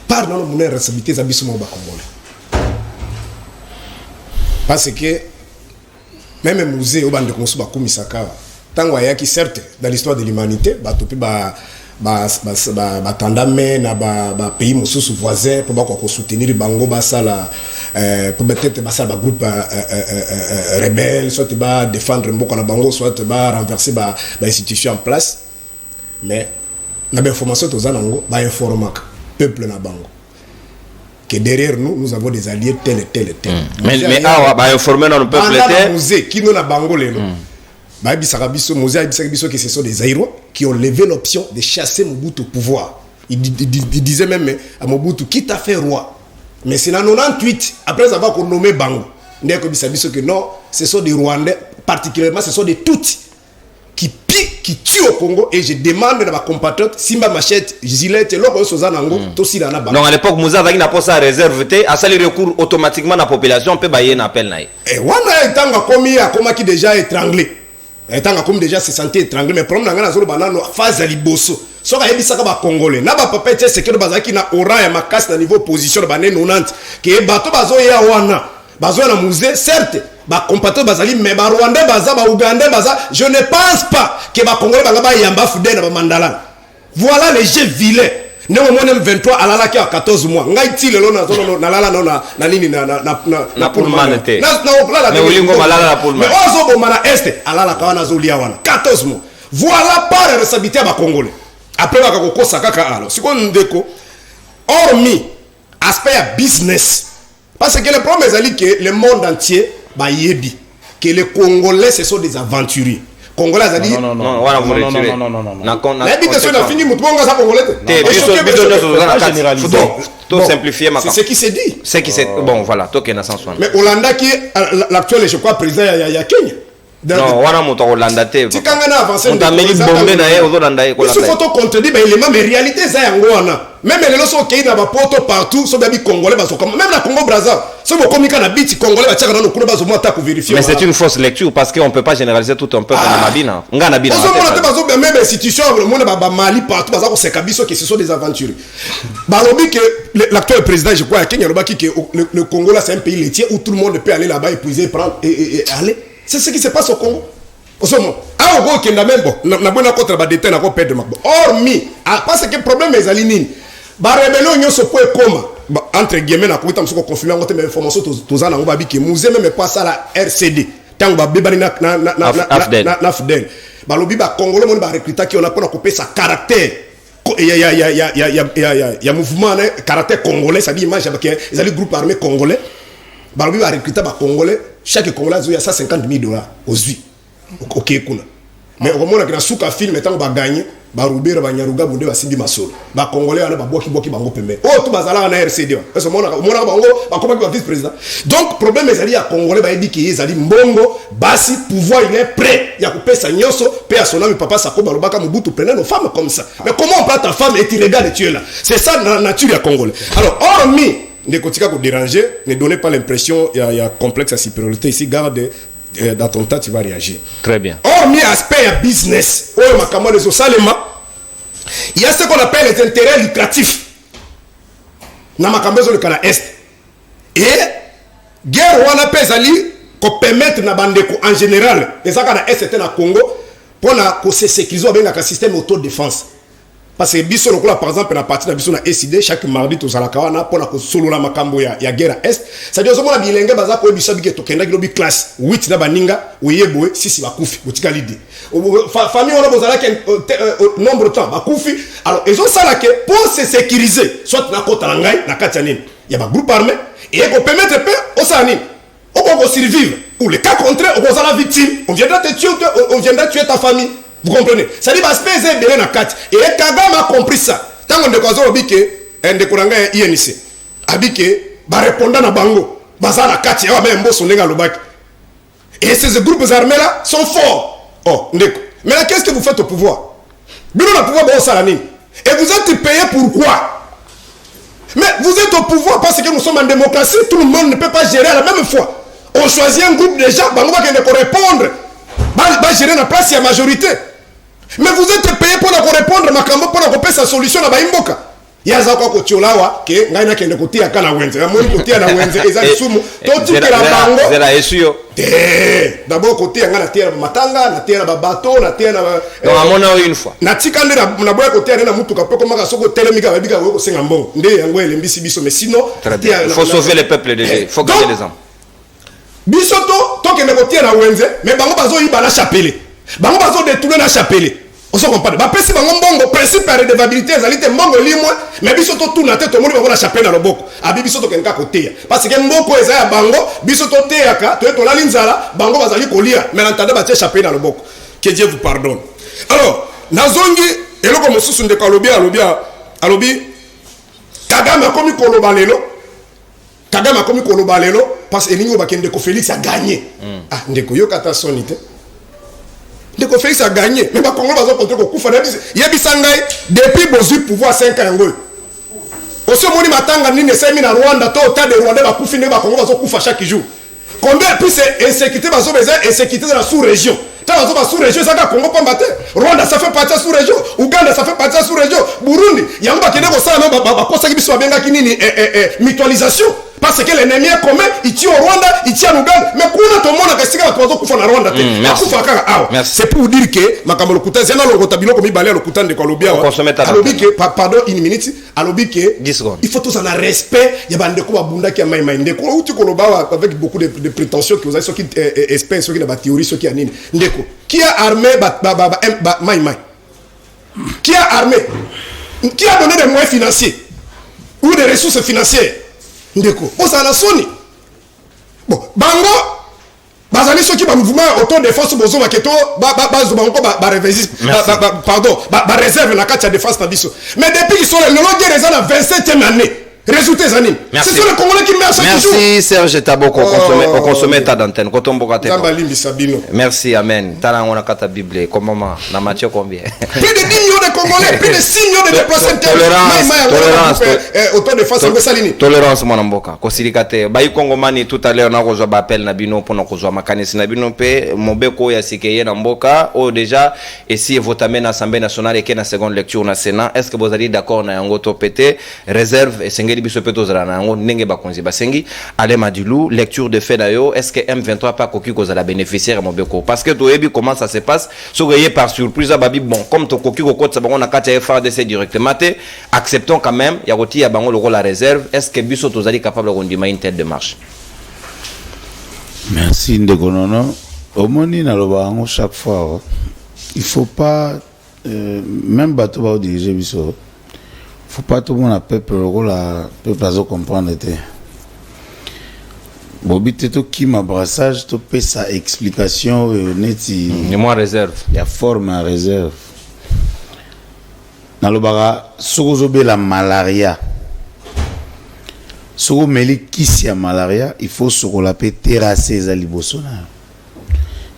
par dans nos responsabilités, les habits congolais. Parce que même le musée au bande de Misaka, tant que certes dans l'histoire de l'humanité, tandame na pays mususu voisin pour soutenir bango basala pour peut-être basala groupe rebelle soit défendre mboko na bango soit renverser institution en place, mais na information to zanango ba informer peuple na bango que derrière nous, nous avons des alliés tel et tel et tel. Mais informer dans le peuple tel. Qui nous a bangolé. Que ce sont des Zaïrois qui ont levé l'option de chasser Mobutu au pouvoir. Il disait même à Mobutu, qui t'a fait roi? Mais c'est en 98, après avoir nommé Bango, que non, ce sont des Rwandais, particulièrement ce sont des Tutsis qui tuent au Congo, et je demande à ma compatriote Simba Machette, Gilette, donc à l'époque, Moussa n'a pas sa réserve, à ça, il recourt automatiquement à la population, on peut bailler un appel. Et voilà, tant qu'on déjà étranglé. Étant comme déjà se sentir étranglé, mais problème dans la banane phase à liboso. So ka yebisa ka congolais. Na ba papa c'est que bazaki na ora ya makasi na niveau position de bané 90 que bato bazo ya wana. Bazo na musée certes, ba compatriotes bazali mais ba rwandais baza ba ougandais baza, je ne pense pas que ba congolais ba yamba fudé na ba mandala. Voilà les jeux vilains. Ne au moins 23 à la qui a 14 mois. Ngai ti lelo na zone na lala na nini na pour manete. Mais olingo malala na pour mais ozo bo mana este alala ka wana zolia wana 14 mois. Voilà pas la responsabilité ba congolais. Après ba ko kosa kaka alo. Siko ndeko hormis aspect business. Parce que le problème est que le monde entier ba yebi que les Congolais ce sont des aventuriers. Congolais a dit non. c'est ce qui s'est dit. C'est qui c'est bon voilà, toke na sens. Mais Hollanda qui est l'actuel je crois président il y a Kenya. Non, wana moto Hollanda te. Tikanga na avancer. On t'a mis bombé na aux Hollanda et Hollanda. Il faut contredire mais élément mais réalité ça yango wana. Même les loso qui na ba poto partout so dabi congolais baso comme même la Congo Brazza. So bo komika na biti congolais ba tchaka na kulo baso mo ta ko vérifier. Mais c'est une fausse lecture parce qu'on peut pas généraliser tout un peuple na mabina. Nga na bina. So mo na baso même institution le monde ba Mali partout baso ko sekabiso que ce sont des aventuriers. Ba lobi que l'actuel président je crois Kenya lobaki que le Congo là c'est un pays laitier où tout le monde peut aller là-bas épuiser prendre et aller. C'est ce qui se passe au Congo. Au moment, ah, on va même bon, na bonne contre ba détenir na perdre ma. Hormis, parce que problème est alinine. Ba rébellion nyo se peut comme entre guillemets na kuita msoko confirmer ngote mais information tozana na ngoba biki muze même pas ça la RCD. Tant ba bebani na Fidel. Ba lobi ba congolais mon ba recruter qui on a pour couper sa caractère. Il y a mouvement caractère congolais, ça dit image avec les groupes armés congolais. Ba lobi ba recruter ba congolais, chaque congolais a 150 000 $ aux huit. OK kuna. Mais au moment que souka film metant ba gagner, ba rubera ba nyaruga bonde ba simbi masolo. Ba congolais ana ba boki bango pembe. Oh tout bazala na RCD. Parce que mona bango ba comme vice président. Donc problème ezali ya congolais ba dit que ezali mbongo basi pouvoir il est prêt. Ya couper sa nyoso, pe asona mi papa sako ba lobaka mubutu prenez nos femmes comme ça. Mais comment on prend ta femme et tu regardes tu es là. C'est ça la nature ya congolais. Alors hormis ne kotika ko déranger, ne donnez pas l'impression il y a complexe à supériorité ici garde dans ton temps tu vas réagir. Très bien. Hormis aspect à business, oh makamo les osalema, il y a ce qu'on appelle les intérêts lucratifs. Na makambo zo le kana est. Et guerre wana pezali ko permettre na bandeko en général, les kana est c'était na Congo pour na ko se sécuriser avec un système autodéfense. Parce que biso lokola par exemple na partie na biso na SID chaque mardi to zalaka wana pour na ko solo la makambo ya guerre est. Ça dit ozomona bilenge baza ko biso bike to kenda gilobi classe 8 na baninga oyeboe 6 bakufi botika lidi. Famille on a bozala nombre de temps bakufi. Alors ils ont ça là que pour se sécuriser soit na kota ngai na katianine. Il y a ba groupe armé et on peut mettre peu au sani. On peut survivre ou le cas contraire on va la victime. On viendra te tuer on viendra tuer ta famille. Vous comprenez? Ça dit parce que c'est bien na kat et Kagame a compris ça. Tant on découvre bike un découranga INC. Abike ba répondant na bango. Baza na kat ya même bosso nenga lobaki. Et ces groupes armés là sont forts. Oh, ndeko. Mais là qu'est-ce que vous faites au pouvoir? Bino na pouvoir bon salani. Et vous êtes payé pourquoi? Mais vous êtes au pouvoir parce que nous sommes en démocratie, tout le monde ne peut pas gérer à la même fois. On choisit un groupe de gens, bango ba qui ne répondre. Ba gérer la place la majorité. Mais vous êtes payé pour répondre makambo pour couper sa solution na baimboka. Yaza kwa kotiolawa ke ngai na kende kotia kana wenze. Na moni kotia na wenze ezali sumu. Toti ke la bango. Zela esio. D'abord côté nga na terre matanga, na terre ba bateau, na terre na donc amona une fois. Na tikande na boya kotia na mutuka pe ko maka soko telemika ba bika ko senga mbongo. Nde yango elembisi biso mais sinon il faut sauver les peuples déjà. Il faut garder les hommes. Bisoto to kende kotia na wenze mais bango bazo yiba na chapelle. Bango bazo détourner na chapelle. On se comprend. Ba pesi bango mbongo principe de redevabilité ezalite mbongo limwe mais bisoto tout na tête to moni bango na chapelle na loboko. Abi bisoto kenga kotia parce que mboko eza ya bango bisoto teaka to la linzala bango bazali kolia mais l'entendez ba tie chapelle na loboko. Que Dieu vous pardonne. Alors nazongi eloko mosusu ndeko alobi Kagame akomi koloba lelo. Kagame akomi koloba lelo parce que ningo bakende ko Félix a gagné. Ah ndeko yo kata sonite. Ndeko Félix a gagné mais ba Congo bazo contre ko kufa na bisi. Yebisa ngai depuis bozu pouvoir 5 ans ngo. Oso moni matanga nini semi na Rwanda to ta de Rwanda ba kufi ne ba Congo bazo kufa chaque jour. Combien plus insécurité bazo besoin insécurité dans la sous-région. Tant bazo ba sous-région ça ka Congo pas battre. Rwanda ça fait partie de la sous-région. Uganda ça fait partie de la sous-région. Burundi yango ba kende ko ça no ba kosa ki biso benga kinini mutualisation. Parce que l'ennemi est commun, il tue au Rwanda, il tue en Ouganda. Mais pour tout le monde, qu'est-ce qu'il y a Rwanda? C'est pour vous dire que Makamolo Kouta, c'est un rotabilo comme il balait le Koutan de Colombia. Pardon, une minute. Il faut tous en respect. Il y a des gens qui ont maïmaï. Avec beaucoup de prétentions que vous avez, ceux qui espèrent, ceux qui ont des théories, ceux qui ont des. Qui a armé maïmaï? Qui a armé? Qui a donné des moyens financiers ou des ressources financières? Ndeko, on s'en a sonné. Bon, bango, bazali ceux qui ba mouvement autodéfense bozo maketo, pardon, réserve la carte de défense na biso. Mais depuis qu'ils sont là, le guerre est en 27e année. Résultat Zanin. Merci. C'est sur le Congolais qui met à chaque jour. Merci Serge Taboko, Oh. consommer ta d'antenne. Quand on boit tes Zamba Limbi Sabino. Merci, amen. Tala on a kata Bible. Comment ma? Na Matthieu combien? Plus de 10 millions de Congolais, plus de 6 millions de déplacés internes. Autant de face à Salini. Tolérance mon amboka. Kosilikate. Bayi Kongomani tout à l'heure na kozwa ba appel na bino pour na kozwa makanisi na bino pe mobeko ya sikeye na mboka o déjà et si votamé na Assemblée nationale et que na seconde lecture na Sénat, est-ce que vous allez d'accord na yango to pété réserve et sengeli biso peto zala na yango ndenge bakonzi basengi ale madilu lecture de fait d'ailleurs est-ce que M23 pas koki kozala bénéficiaire mobeko parce que toyebi comment ça se passe so gagné par surprise babi bon comme to koki kokotsa bango na kati ya FARDC directement te acceptons quand même ya koti ya bango le la réserve est-ce que biso tozali capable de conduire une telle démarche? Merci Ndekonono. Au moni na lobango chaque fois il faut pas même bateau va diriger biso faut pas tout le monde a peuple la peuple a comprendre te bobite to qui ma brassage to pe sa explication neti et moi réserve il y a forme à réserve na lobara sokozo be la malaria soko meli kisi ya malaria il faut soko la pe terrasser za liboso na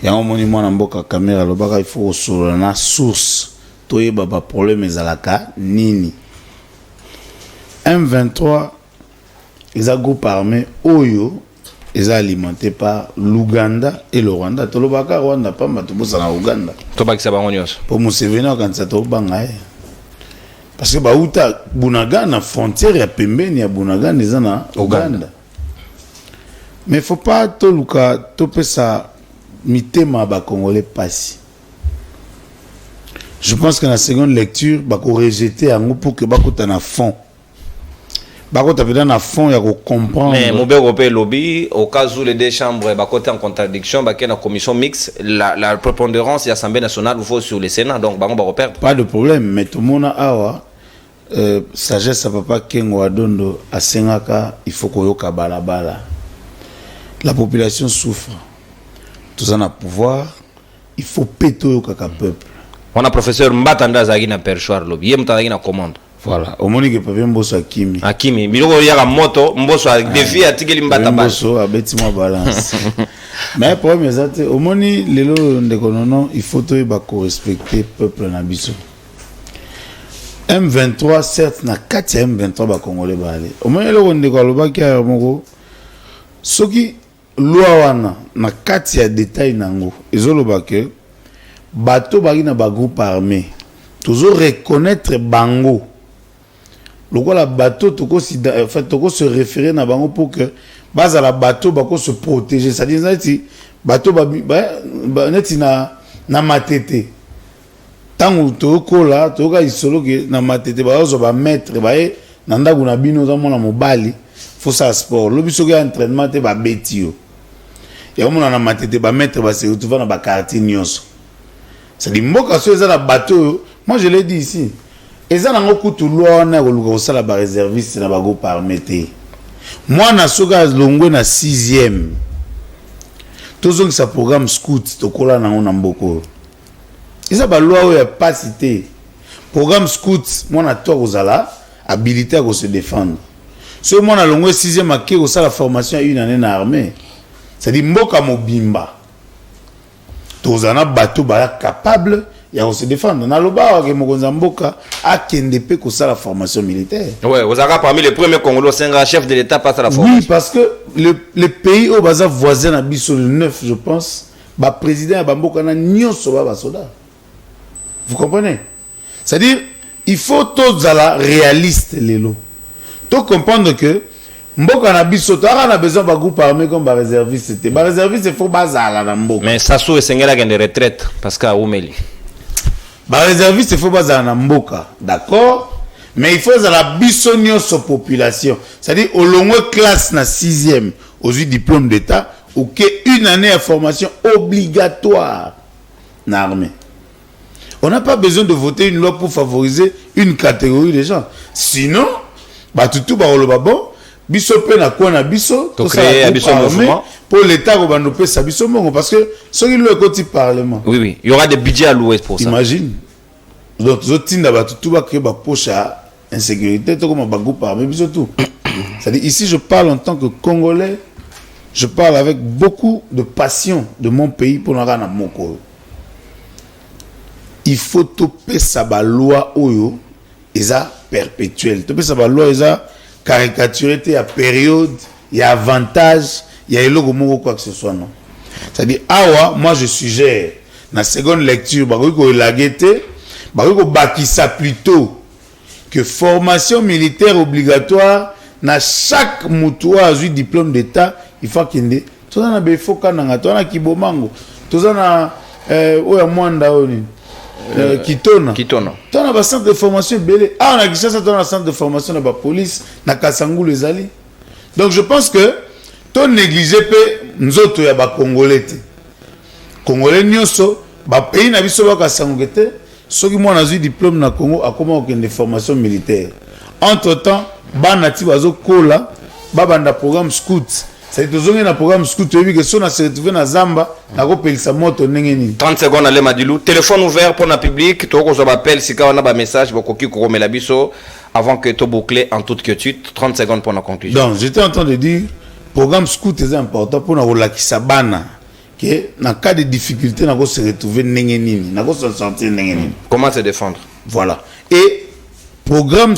ya omoni mwana mboka caméra lobaka il faut solo na source toyeba ba problème ezalaka nini. M23 ils a groupe armé oyo ils alimenté par l'Ouganda et le Rwanda. Tolobaka Rwanda pas matubosa na Ouganda. Tobakisa bango nyos. Pour Museveni quand ça to banga parce que bauta Bunaga na frontière ya pembeni ya Bunaga neza na Ouganda. Mais faut pas toluka topesa mitema ba congolais passi. Je pense que dans la seconde lecture bako rejeter yango pour que bakota na fond. Bako tapeda na fond ya ko comprendre. Mais mobeko pe lobby au cas où les deux chambres bakote en contradiction ba na commission mixte la prépondérance de l'Assemblée nationale faut sur le Sénat donc bango ba perdre. Pas de problème mais tout le monde awa sagesse à papa Kengo Adondo à Sengaka il faut koyoka balabala. La population souffre. Tous en a pouvoir, il faut péter au kaka peuple. On a professeur Mbatanda zagi na perchoir lobby, yem tandagi na commande. Voilà, au moni que papa Mboso Akimi. Akimi, biloko ya moto, Mboso a défi atikeli mbata ba. Mboso abeti moi balance. Mais problème ezate, au moni lelo ndekonono, il faut to ba ko respecter peuple na biso. M23 certes na 4 M23 ba congolais ba aller. Au moni lelo ndeko alobaki ya moko soki loi wana na kati ya détail nango ezoloba ke bato baki na ba groupe armé toujours reconnaître bango lokola bato toko si en fait toko se référer na bango pour que baza la bato bako se protéger ça dit neti bato ba neti na matete tango toko la toka isolo ke na matete ba zo ba mettre ba e na ndaku na bino za mona mobali faut ça sport lobi soki entraînement te ba betio ya mona na matete ba mettre ba se retrouver na ba quartier nyonso c'est dit mboka so eza na bateau moi je l'ai dit ici eza na ngokutu loi na koluka kosala ba réserviste na ba groupe armé te moi na soka longwe na 6e tozongi sa programme scout tokola na ngona mboko eza ba loi oyo ya pas cité programme scout moi na to kozala habilité à se défendre ce moi na longwe 6e aké kosala formation une année na armée c'est dit mboka mobimba tozana bateau ba capable ya se défendre na loba ke mokonza mboka akende pe ko la formation militaire. Ouais, vous avez parmi les premiers Congolais c'est chef de l'état passe à la formation. Oui, parce que les pays au baza voisin na biso le 9 je pense, ba président ba mboka na nyonso ba soda. Vous comprenez? C'est-à-dire il faut tous la réaliste lelo. To comprendre que mboka na biso to a besoin ba groupe armé comme ba réserviste c'était. Ba réserviste il faut bazala na mboka. Mais ça sous esengela de retraite parce qu'à Oumeli. Ba réserviste il faut bazala na mboka, d'accord? Mais il faut la bisonio sur population. C'est-à-dire au long classe na 6e aux diplôme d'état ou que une année de formation obligatoire na armée. On n'a pas besoin de voter une loi pour favoriser une catégorie de gens. Sinon, bah tout bah on le bon. Biso pe na quoi na biso to créer un biso mouvement pour l'état ko bando pe sa biso mongo parce que ce qui le côté parlement. Oui oui, il y aura des budgets alloués pour ça. Imagine. Donc zotinda ba tout ba créer ba poche à insécurité to comme ba groupe armé biso tout. C'est-à-dire, ici, je parle en tant que Congolais, je parle avec beaucoup de passion de mon pays pour n'avoir mon corps. Il faut toper sa loi oyo, et ça perpétuel. Toper sa loi, et ça caricaturé, il y a période, il y a avantage, il y a éloge quoi que ce soit, non. C'est-à-dire, awa, moi je suggère, dans la seconde lecture, ça plutôt que formation militaire obligatoire, dans chaque moutoua a eu diplôme d'état, il faut qu'il y ait. Tout ça, il faut qu'il y ait. Tout ça, Kibomango. Tout ça, Kitona. Kitona. Tout ça, centre de formation belé. Ah, on a dit ça dans le centre de formation de la police, dans Kassangou les Ali. Donc je pense que tout négligé nous autres, il y a des Congolais. Congolais, nous pays n'a pas Kassangou. Ceux qui ont eu diplôme na Congo a comment des formations militaires. Entre-temps, ban natif azo kola, babanda programme scout. C'est tout un programme scout que si on a se retrouvé na Zamba, na ko pelisa moto nengeni. 30 secondes à Madilou. Téléphone ouvert pour le public. Tu as appel si on a un message pour qu'on la biso avant que tu boucles en toute quiétude. 30 secondes pour la conclusion. Donc, j'étais en train de dire programme scout est important pour nous la kisabana. Que dans cas de difficulté, on se retrouver nengeni, on se sentir nengeni. Comment se défendre? Voilà. Et programme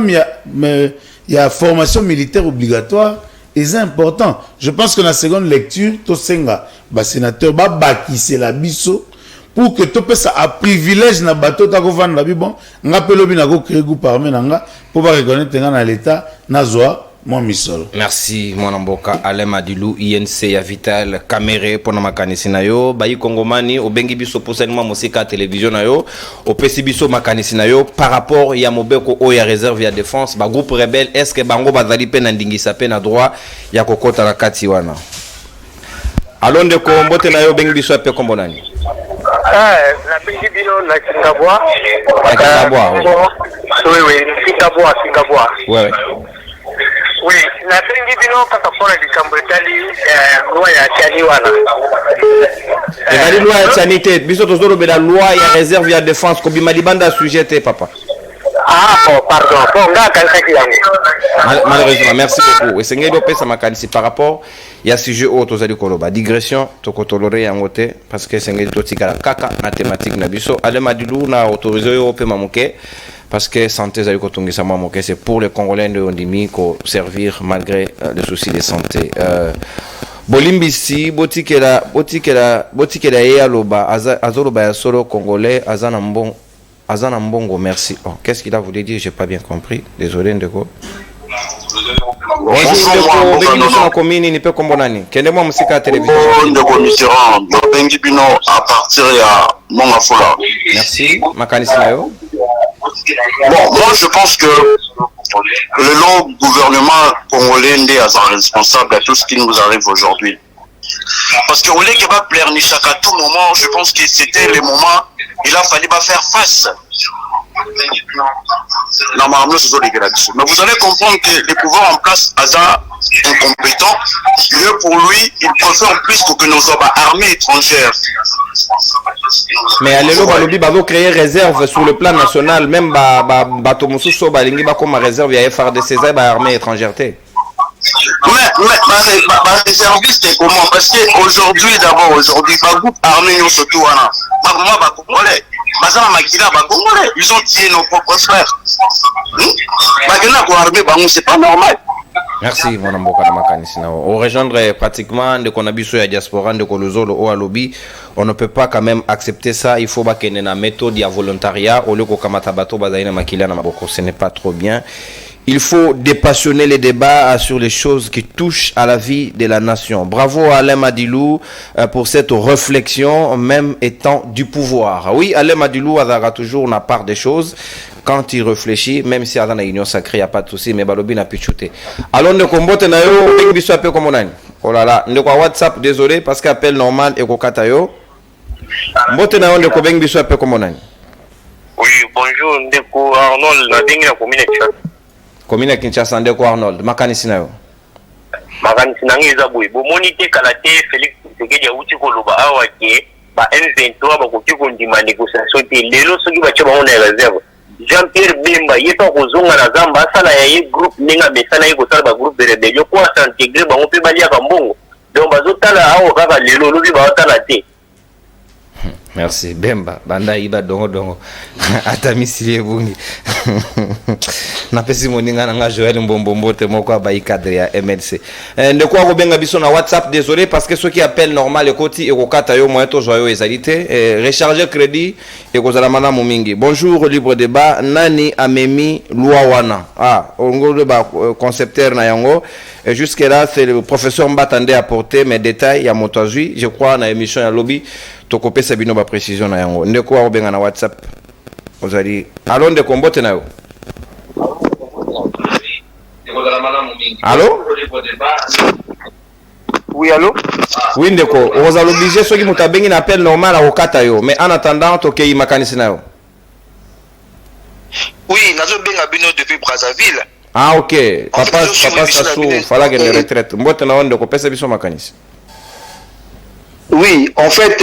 il y a formation militaire obligatoire et c'est important. Je pense que dans la seconde lecture, to senga ba sénateur ba bakise la biso pour que to pesa a privilège na bateau ta ko vendre la bi bon ngapelo bi na ko créer groupe armé nanga pour ba reconnaître na l'état na zoa mon misol. Merci mon amboka Alain Madilou INC ya Vital Caméré pour na makanisi na yo bayi kongomani obengi biso posalement musika télévision na yo opesi biso makanisi na yo par rapport ya mobeko o ya réserve ya défense ba groupe rebelle est-ce que bango bazali pe na ndingisa pe na droit ya kokota na kati wana alonde ko mbote na yo bengi biso pe kombonani la bengi bino na Singapore Singapore ouais oui, la bengi bino kaka pona likambo etali loi ya Tiani wana. La loi ya Tiani te biso tozolo be la loi ya réserve ya défense ko bima libanda sujet papa. Ah oh, pardon. Bon nga kansaki yango. Malheureusement, merci beaucoup. Et c'est ngelo pesa makanisi par rapport ya sujet o tozali koloba digression to ko toloré yango te parce que c'est ngelo totikala kaka na thématique na biso ale madilu na autorisé yo pe mamuke. Parce que santé c'est pour les Congolais de Ondimi qu'on servir malgré les soucis de santé. Bolimbisi, botikela ya loba, azoloba ya solo Congolais, azana mbongo, merci. Oh, qu'est-ce qu'il a voulu dire? J'ai pas bien compris. Désolé, Ndeko. Bonjour, Ndeko, commune, ni pe kombonani. Kendemo musika télévision. Ndeko Mitterrand, bengi bino à partir ya Monga Fola. Merci, makanisi na yo. Bon, moi je pense que le long gouvernement congolais est responsable à tout ce qui nous arrive aujourd'hui. Parce que au lieu qu'il va pleurnicher à tout moment, je pense que c'était le moment il a fallu faire face. Normalement, ce sont les gradus. Mais vous allez comprendre que le pouvoir en place Aza incompétent, mieux pour lui, il préfère plus que nos armées étrangères. Mais allez balobi bazo créer réserve sur le plan national, même bato mususo balingi ba comme réserve ya FRDC za ba armée étrangère. Mais réserviste c'est comment? Parce que aujourd'hui pas groupe armé nous surtout wana. Ba Congolais. Ils ont tué nos propres frères. C'est pas normal. Merci, mon amboka na on rejoindrait pratiquement de qu'on habite sur la diaspora de Kolozolo au Alobi. On ne peut pas quand même accepter ça. Il faut qu'il y ait une méthode de volontariat. Au lieu que Kamatabato Bazaina Makila na Maboko, ce n'est pas trop bien. Il faut dépassionner les débats sur les choses qui touchent à la vie de la nation. Bravo à Alain Madilou pour cette réflexion, même étant du pouvoir. Oui, Alain Madilou a toujours la part des choses quand il réfléchit, même si dans la union sacrée, il n'y a pas de souci, mais Balobi n'a pu chuter. Alors, nous combattons, oh là là, nous WhatsApp, désolé, parce qu'appel normal et Kokatayo. Mbotena on ko beng biso ape ko monani. Oui, bonjour, ndeko Arnold na dingi na commune Kinshasa. Commune Kinshasa ndeko Arnold, makanisi na yo. Makanisi na ngeza boy. Bo monite kalate Félix Tshisekedi ya uti ko loba awake ba M23 ba ko tiko ndima négociation te lelo soki ba tshaba on réserve. Jean-Pierre Bemba yeto kozonga na zamba asala ya ye groupe ninga mesana ye kosala ba groupe de rébellion ko s'intégrer bango pe balia kambongo donc bazotala awo kaka lelo lobi baotala te. Merci Bemba banda iba dongo atamisilie bungi na pesi moninga nga Joël Mbombombo te moko ba cadre ya MLC de quoi ko benga biso na WhatsApp, désolé parce que ceux qui appellent normal et koti et ko kata yo moyen to joyo ezalité recharger crédit et ko zala mana mingi. Bonjour libre débat, nani amemi loi wana ongo le ba concepteur na yango et jusque là c'est le professeur Mbatande apporter mes détails ya motazui je crois na émission ya lobby tokopé sabino ba précision na yango ndeko wa benga na WhatsApp ozali allo ndeko mbote na yo. Allô? Oui, allô? Oui, ndeko vous allez obliger ceux qui muta bengi na appel normal à okata yo mais en attendant tokei makanisi na yo. Oui, nazo benga bino depuis Brazzaville. Ah ok, papa Sassou fala que de retraite mbote na onde ko pesa biso makanisi. Oui, en fait,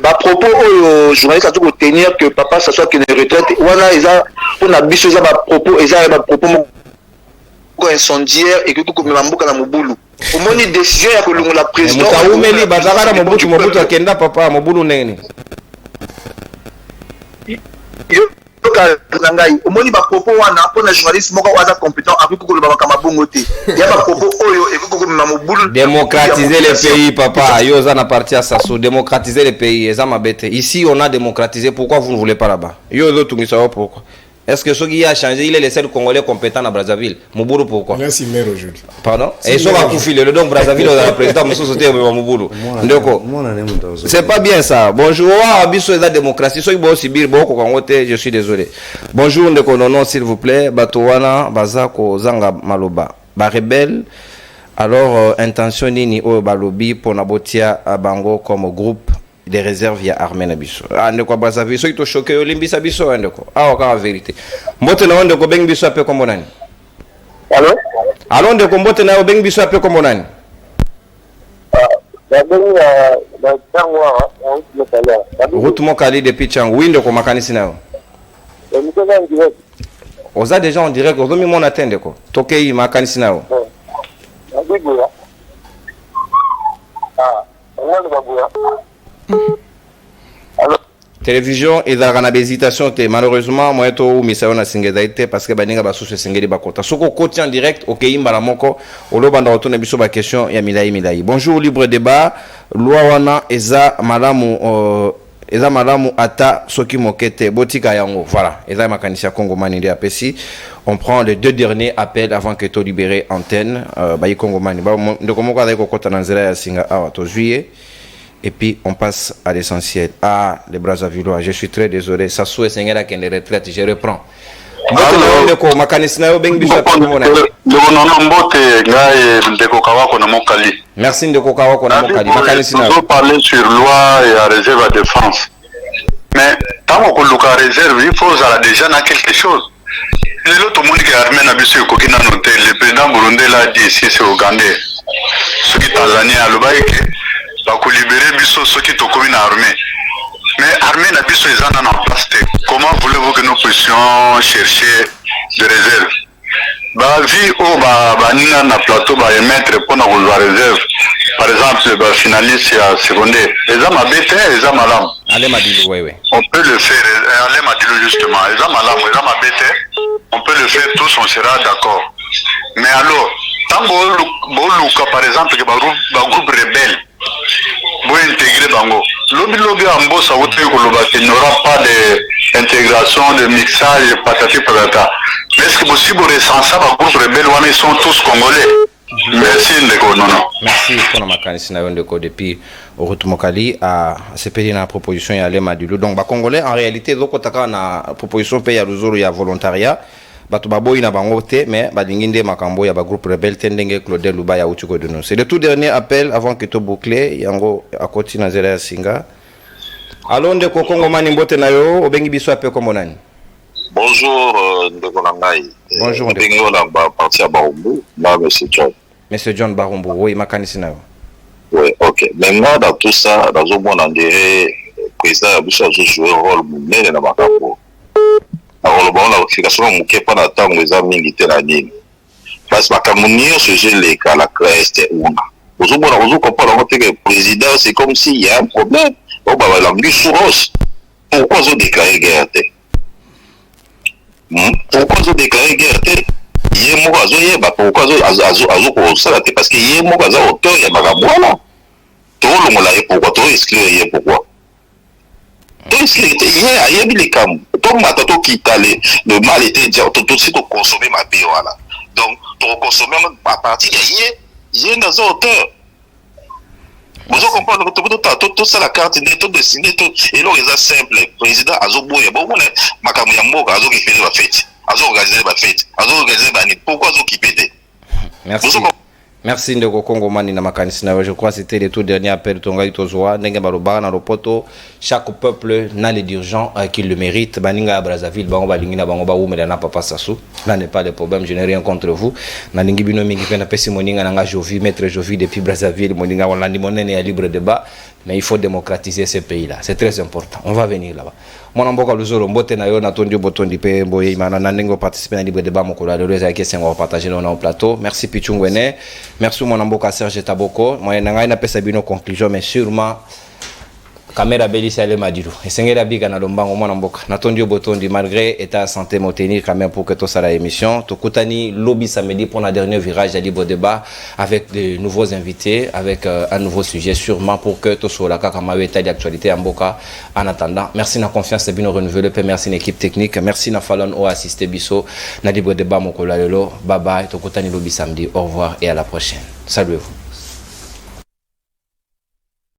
à propos aux journalistes à tout tenir que papa s'assoit qu'il est retraite, voilà, ils ont pour la biche, ils ont propos, ils ont propos incendiaire et que tout comme Mamboka na Mobulu. Au moins une décision à que la présidente. Moutaoumeli bazara Mobutu akenda papa Mobulu nene. Au moins ba propos wana pour les journalistes moko waza compétent avec ko ba kamabongo te. Il y a ba propos oyo et ko Mobulu. Démocratiser les pays papa, yo za na parti à Sassou, démocratiser les pays, eza mabete. Ici on a démocratisé, pourquoi vous ne voulez pas là-bas? Yo zo tungisa pourquoi? Est-ce que ce qui a changé, il est le seul Congolais compétent à Brazzaville? Mouburu pourquoi? Là, c'est maire aujourd'hui. Pardon? Et ils sont à Koufile, le donc Brazzaville, on a le président, M. Soté, Mouburu. C'est pas bien ça. Bonjour, Abisso est la démocratie. Ceux qui vont aussi bien, je suis désolé. Bonjour, Ndeko Nono, s'il vous plaît. Batouana, Bazako, Zanga Maloba. Ba rebelle. Alors, intention ni au Balobi pour Nabotia à Bango comme groupe des réserves via armée nabiso ndeko Brazzaville so ito choqué olimbisa biso ndeko ka vérité mbote na ndeko bengi biso ape kombo nani allo ndeko mbote na bengi biso ape kombo nani route mokali depuis Tchangu oui ndeko makanisi nayo oza déjà en direct ozomi mon atende ko tokei makanisi nayo télévision et dans la hésitation malheureusement moi to misa na singezaite parce que baninga ba soso singeli bakota soko côté en direct OK imbala moko olobanda retourner biso ba question ya milai. Bonjour libre débat loi wana eza malamu ata soki mokete botika yango voilà eza makanisi Congo mani apesi. On prend les deux derniers appels avant que to libérer antenne ba Congo mani ba ndeko moko azai kokota na nzela ya singa awa to juillet. Et puis on passe à l'essentiel. Les Brazzavillois, je suis très désolé. Ça souhaite Seigneur qui est en retraite, je reprends. Merci de Kokawako na Mokali. Vous parlez sur loi et à réserve à défense. Mais tant qu'on a réserve, il faut déjà dans quelque chose. L'autre monde qui a armé na biso kokina noté le président burundais l'a dit ici c'est ougandais. Ce qui Tanzanie a le bail pour libérer biso ceux qui sont commis armée. Mais armée na biso ils en en place. Comment voulez-vous que nous puissions chercher des réserves? Bah vie au nina na plateau ba émettre pour nous la réserve. Par exemple, bah finaliste à secondaire. Les hommes habitent, les hommes à l'âme. Allez Madilo, oui. On peut le faire. Allez Madilo justement. Les hommes à l'âme, les hommes habitent. On peut le faire tous, on sera d'accord. Mais alors, tant que par exemple, que groupe rebelle. Pour intégrer Bango. Lobby en boss il n'y aura pas d'intégration, de mixage, patati patata. Mais est-ce que possible recensable à groupe rebelle, ils sont tous congolais? Merci Ndeko Nono. Merci pour la makanisi na Ndeko depuis route Mokali à CPD na proposition ya Lema Dulu. Donc ba congolais en réalité zoko taka na proposition pe ya Luzuru ya volontariat. Batu baboyi na bango te mais badinginde makambo ya ba groupe rebelle tendenge Claude Luba ya utuko de nous. C'est le tout dernier appel avant que to boucler yango akoti na zela ya singa. Allo Ndeko Kongo mani mbote na yo obengi biso ape kombo nani? Bonjour Ndeko Nangai. Bonjour Ndeko na ba parti à Barumbu, là monsieur John. Monsieur John Barumbu, oui makanisi na yo. Oui, OK. Maintenant dans tout ça, dans au monde en dirait président Aboussa a joué un rôle monnaie dans makambo. akoloba ona explication moke mpo na ntango eza mingi te na nini parce makambo nyonso ezeleka la creste una ozomona ozokomprendre yango te ke président c'est comme s'il y a un problème oyo babalangi sourose pourquoi ozodéclare guerre te pourquoi ozodéclare guerre te ye moko azoyeba pourquoi azokosala te parce que ye moko aza auteur ya makambo wana tolongola ye pourquoi toexclure ye pourquoi toexclure te ye ayebi likambo tomata tokita le mal était déjà tosi tokonsome mabe wana donc tokonsome à partir ya ye naza auteur bozo comprendre tosala carte nde todesine eloko eza simple président azoboya bomona makambo ya mboka azokipede bafete azoorganize bafete azoorganize bani pourquoi azokipede merci ndeko kongomani na makanisi na je crois c'était le tout dernier appel tongai tozwa ndenge balobaka na lopoto chaque peuple n'a les dirigeants qui le mérite baninga ya Brazzaville bango balingi na bango baumela na Papa Sassou là n'est pas de problème je n'ai rien contre vous na ningi bino mingi pena pesi moninga nanga Jovi maître Jovi depuis Brazzaville moninga walandi monene ya libre débat mais il faut démocratiser ce pays là c'est très important on va venir là-bas mwana mboka luzolo mbote na yo na tondi botondi pe boye mana na ndenge participer na libre débat mokolo lelo eza question on va partager na plateau merci Pichungwene merci mwana mboka Serge Taboko moi na ngai na pesa bino conclusion mais sûrement caméra belisa le madiru esengela biga na lombango mwana mboka na tondi botondi malgré état santé motenir quand même pour que tout ça la émission tokutani lobby samedi pour la dernier virage de libre débat avec de nouveaux invités avec un nouveau sujet sûrement pour que tout soit la kama état d'actualité en mboka en attendant merci na confiance de bino renouveler merci l'équipe technique merci na Fallon o assister biso na libre débat mokolo lelo bye bye tokutani lobby samedi au revoir et à la prochaine salut vous